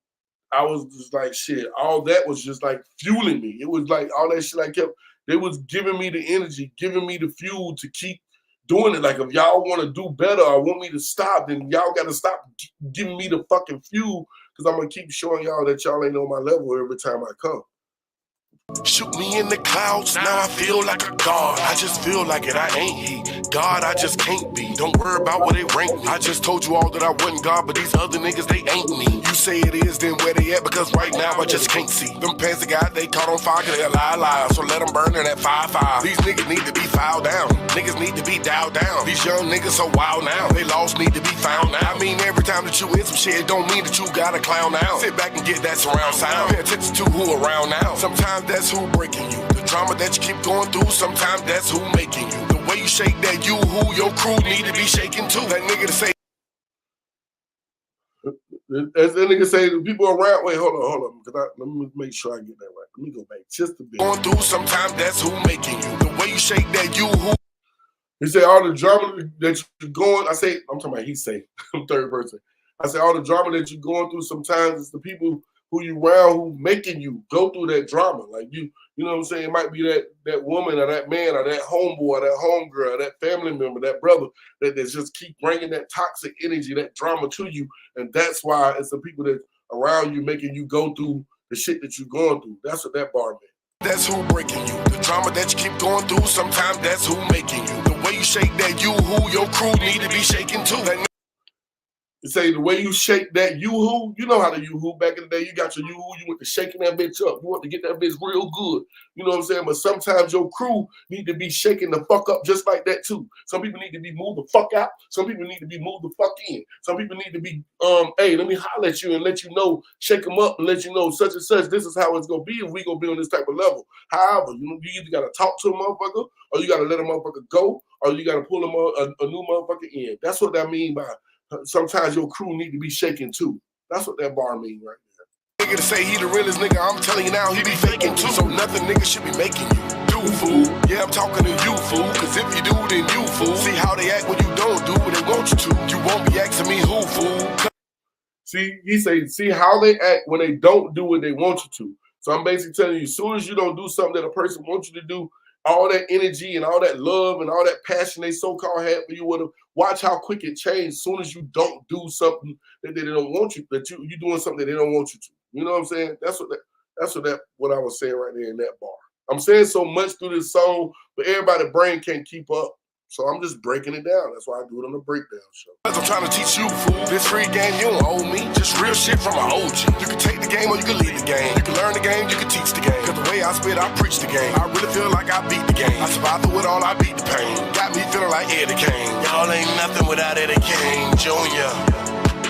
I was just like, shit, all that was just like fueling me. It was like all that shit I kept, they was giving me the energy, giving me the fuel to keep doing it. Like if y'all want to do better or want me to stop, then y'all got to stop giving me the fucking fuel because I'm going to keep showing y'all that y'all ain't on my level every time I come. Shoot me in the clouds, now I feel like a god. I just feel like it, I ain't he. God, I just can't be. Don't worry about where they rank me. I just told you all that I wasn't God, but these other niggas, they ain't me. You say it is, then where they at? Because right now I just can't see. Them pants that got, they caught on fire, cause they a lie. So let them burn in that 5-5. These niggas need to be filed down. Niggas need to be dialed down. These young niggas so wild now. They lost, need to be found now. I mean, every time that you in some shit, it don't mean that you gotta clown now. Sit back and get that surround sound. Pay attention to who around now. Sometimes that's who breaking you. The drama that you keep going through, sometimes that's who making you. The way you shake that you, who your crew need to be shaking too. That nigga to say. As the nigga say, the people around, wait, hold on. Let me make sure I get that right. Let me go back just a bit. Going through, sometimes that's who making you. The way you shake that you, who. He say all the drama that you're going, I'm talking about he say, I'm third person. I say all the drama that you're going through, sometimes it's the people who you around who making you go through that drama. Like you know what I'm saying? It might be that woman or that man or that homeboy or that homegirl or that family member, that brother that just keep bringing that toxic energy, that drama to you. And that's why it's the people that around you making you go through the shit that you're going through. That's what that bar meant. That's who breaking you. The drama that you keep going through, sometimes that's who making you. The way you shake that you, who your crew need to be shaking too. say the way you shake that yoo-hoo, you know how to yoo-hoo back in the day. You got your yoo-hoo, you went to shaking that bitch up. You want to get that bitch real good. You know what I'm saying? But sometimes your crew need to be shaking the fuck up just like that too. Some people need to be moved the fuck out. Some people need to be moved the fuck in. Some people need to be, hey, let me holler at you and let you know, shake them up and let you know such and such, this is how it's going to be if we going to be on this type of level. However, you either got to talk to a motherfucker or you got to let a motherfucker go or you got to pull a new motherfucker in. That's what I mean by sometimes your crew need to be shaken too. That's what that bar mean right there. Nigga to say he the realest nigga, I'm telling you now, he be faking too. So nothing nigga should be making you do, fool. Yeah, I'm talking to you, fool. Cause if you do, then you, fool. See how they act when you don't do what they want you to. You won't be asking me who, fool. See, he say, see how they act when they don't do what they want you to. So I'm basically telling you, as soon as you don't do something that a person wants you to do, all that energy and all that love and all that passion they so-called had for you, watch how quick it changed as soon as you don't do something that they don't want you, that you doing something that they don't want you to. You know what I'm saying? That's what I was saying right there in that bar. I'm saying so much through this song, but everybody's brain can't keep up. So I'm just breaking it down. That's why I do it on the breakdown show. I'm trying to teach you, fool. This free game, you don't owe me. Just real shit from an OG. You can take the game or you can leave the game. You can learn the game, you can teach the game. Cause the way I spit, I preach the game. I really feel like I beat the game. I survived through it all, I beat the pain. Got me feeling like Eddie Kane. Y'all ain't nothing without Eddie Kane Jr.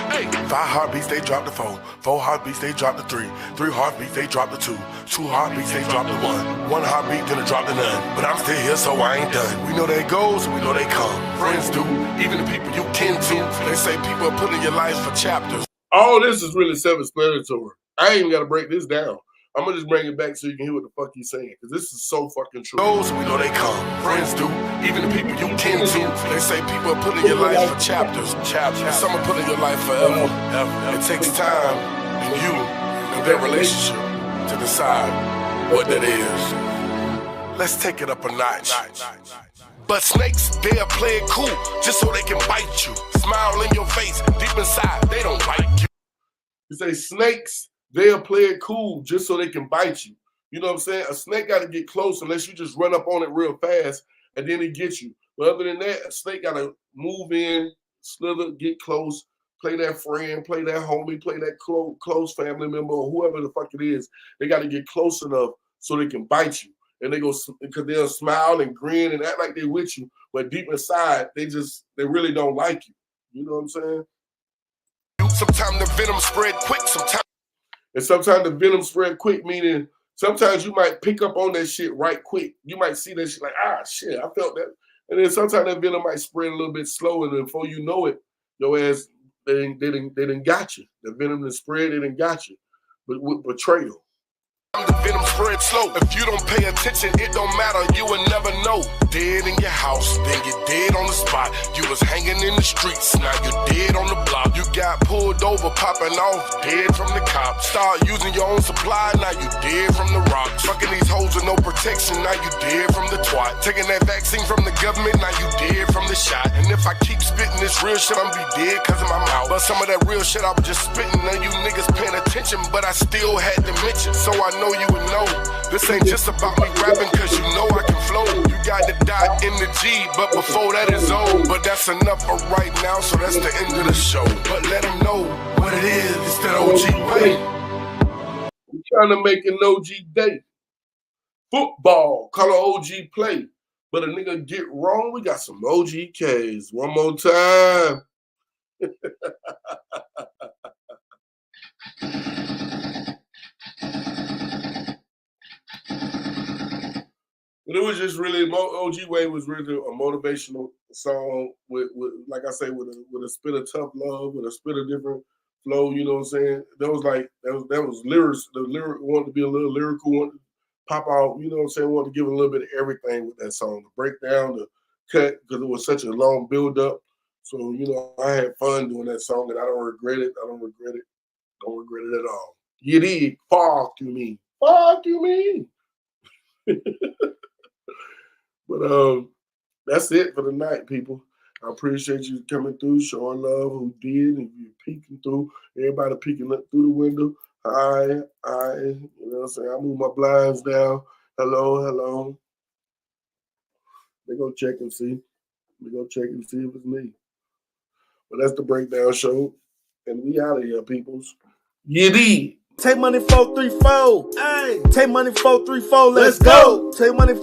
Hey. 5 heartbeats, they drop the 4. 4 heartbeats, they drop the 3. 3 heartbeats, they drop the 2. 2 heartbeats, they drop the 1. 1 heartbeat, then it drop the none. But I'm still here, so I ain't done. We know they goes, and we know they come. Friends do, even the people you kin to. They say people are putting your life for chapters. All this is really self-explanatory. I ain't even got to break this down. I'm going to just bring it back so you can hear what the fuck he's saying. Because this is so fucking true. Goes, we know they come. Friends do, even the people you kin to. They say people are putting your life for chapters. Some are putting your life forever. It takes time and you and their relationship to decide what that is. Let's take it up a notch. But snakes, they'll play it cool just so they can bite you. Smile in your face, deep inside, they don't like you. You say snakes, they'll play it cool just so they can bite you. You know what I'm saying? A snake got to get close unless you just run up on it real fast and then it gets you. But other than that, a snake got to move in, slither, get close, play that friend, play that homie, play that close family member or whoever the fuck it is. They got to get close enough so they can bite you. And they go, because they'll smile and grin and act like they're with you, but deep inside, they really don't like you. You know what I'm saying? Sometimes the venom spread quick, sometimes the venom spread quick, meaning sometimes you might pick up on that shit right quick. You might see that shit like, shit, I felt that. And then sometimes that venom might spread a little bit slower, and before you know it, your ass, they didn't got you. The venom that spread, they didn't got you. But with betrayal. The venom spread slow. If you don't pay attention, it don't matter. You will never know. Dead in your house, then you're dead on the spot. You was hanging in the streets, now you're dead on the block. You got pulled over, popping off, dead from the cops. Start using your own supply, now you dead from the rocks. Fucking these hoes with no protection, now you dead from the twat. Taking that vaccine from the government, now you dead from the shot. And if I keep spitting this real shit, I'm be dead cause of my mouth. But some of that real shit I was just spitting, none of you niggas paying attention, but I still had to mention. So I know you would know. This ain't just about me rapping cause you know I can flow. You got to die in the G, but before that is old. But that's enough for right now, so that's the end of the show. But let them know what it is. It's that OG way. We're trying to make an OG day. Football, color OG play. But a nigga get wrong, we got some OG Ks. One more time. But it was just really, OG Way was really a motivational song with like I say, with a spit of tough love, with a spit of different flow, you know what I'm saying? That was lyrics. The lyric wanted to be a little lyrical, wanted to pop out, you know what I'm saying? Wanted to give a little bit of everything with that song. The breakdown, the cut, because it was such a long build up. So, you know, I had fun doing that song and I don't regret it. Don't regret it at all. You did. Fuck you mean. Fuck you mean. But that's it for the night, people. I appreciate you coming through, showing love, who did, and you peeking through. Everybody peeking up through the window. Hi, you know what I'm saying? I move my blinds down. Hello. They go check and see. They go check and see if it's me. But that's the breakdown show. And we out of here, peoples. You did. Take money 434. Hey. Take money 434. Let's go. Take money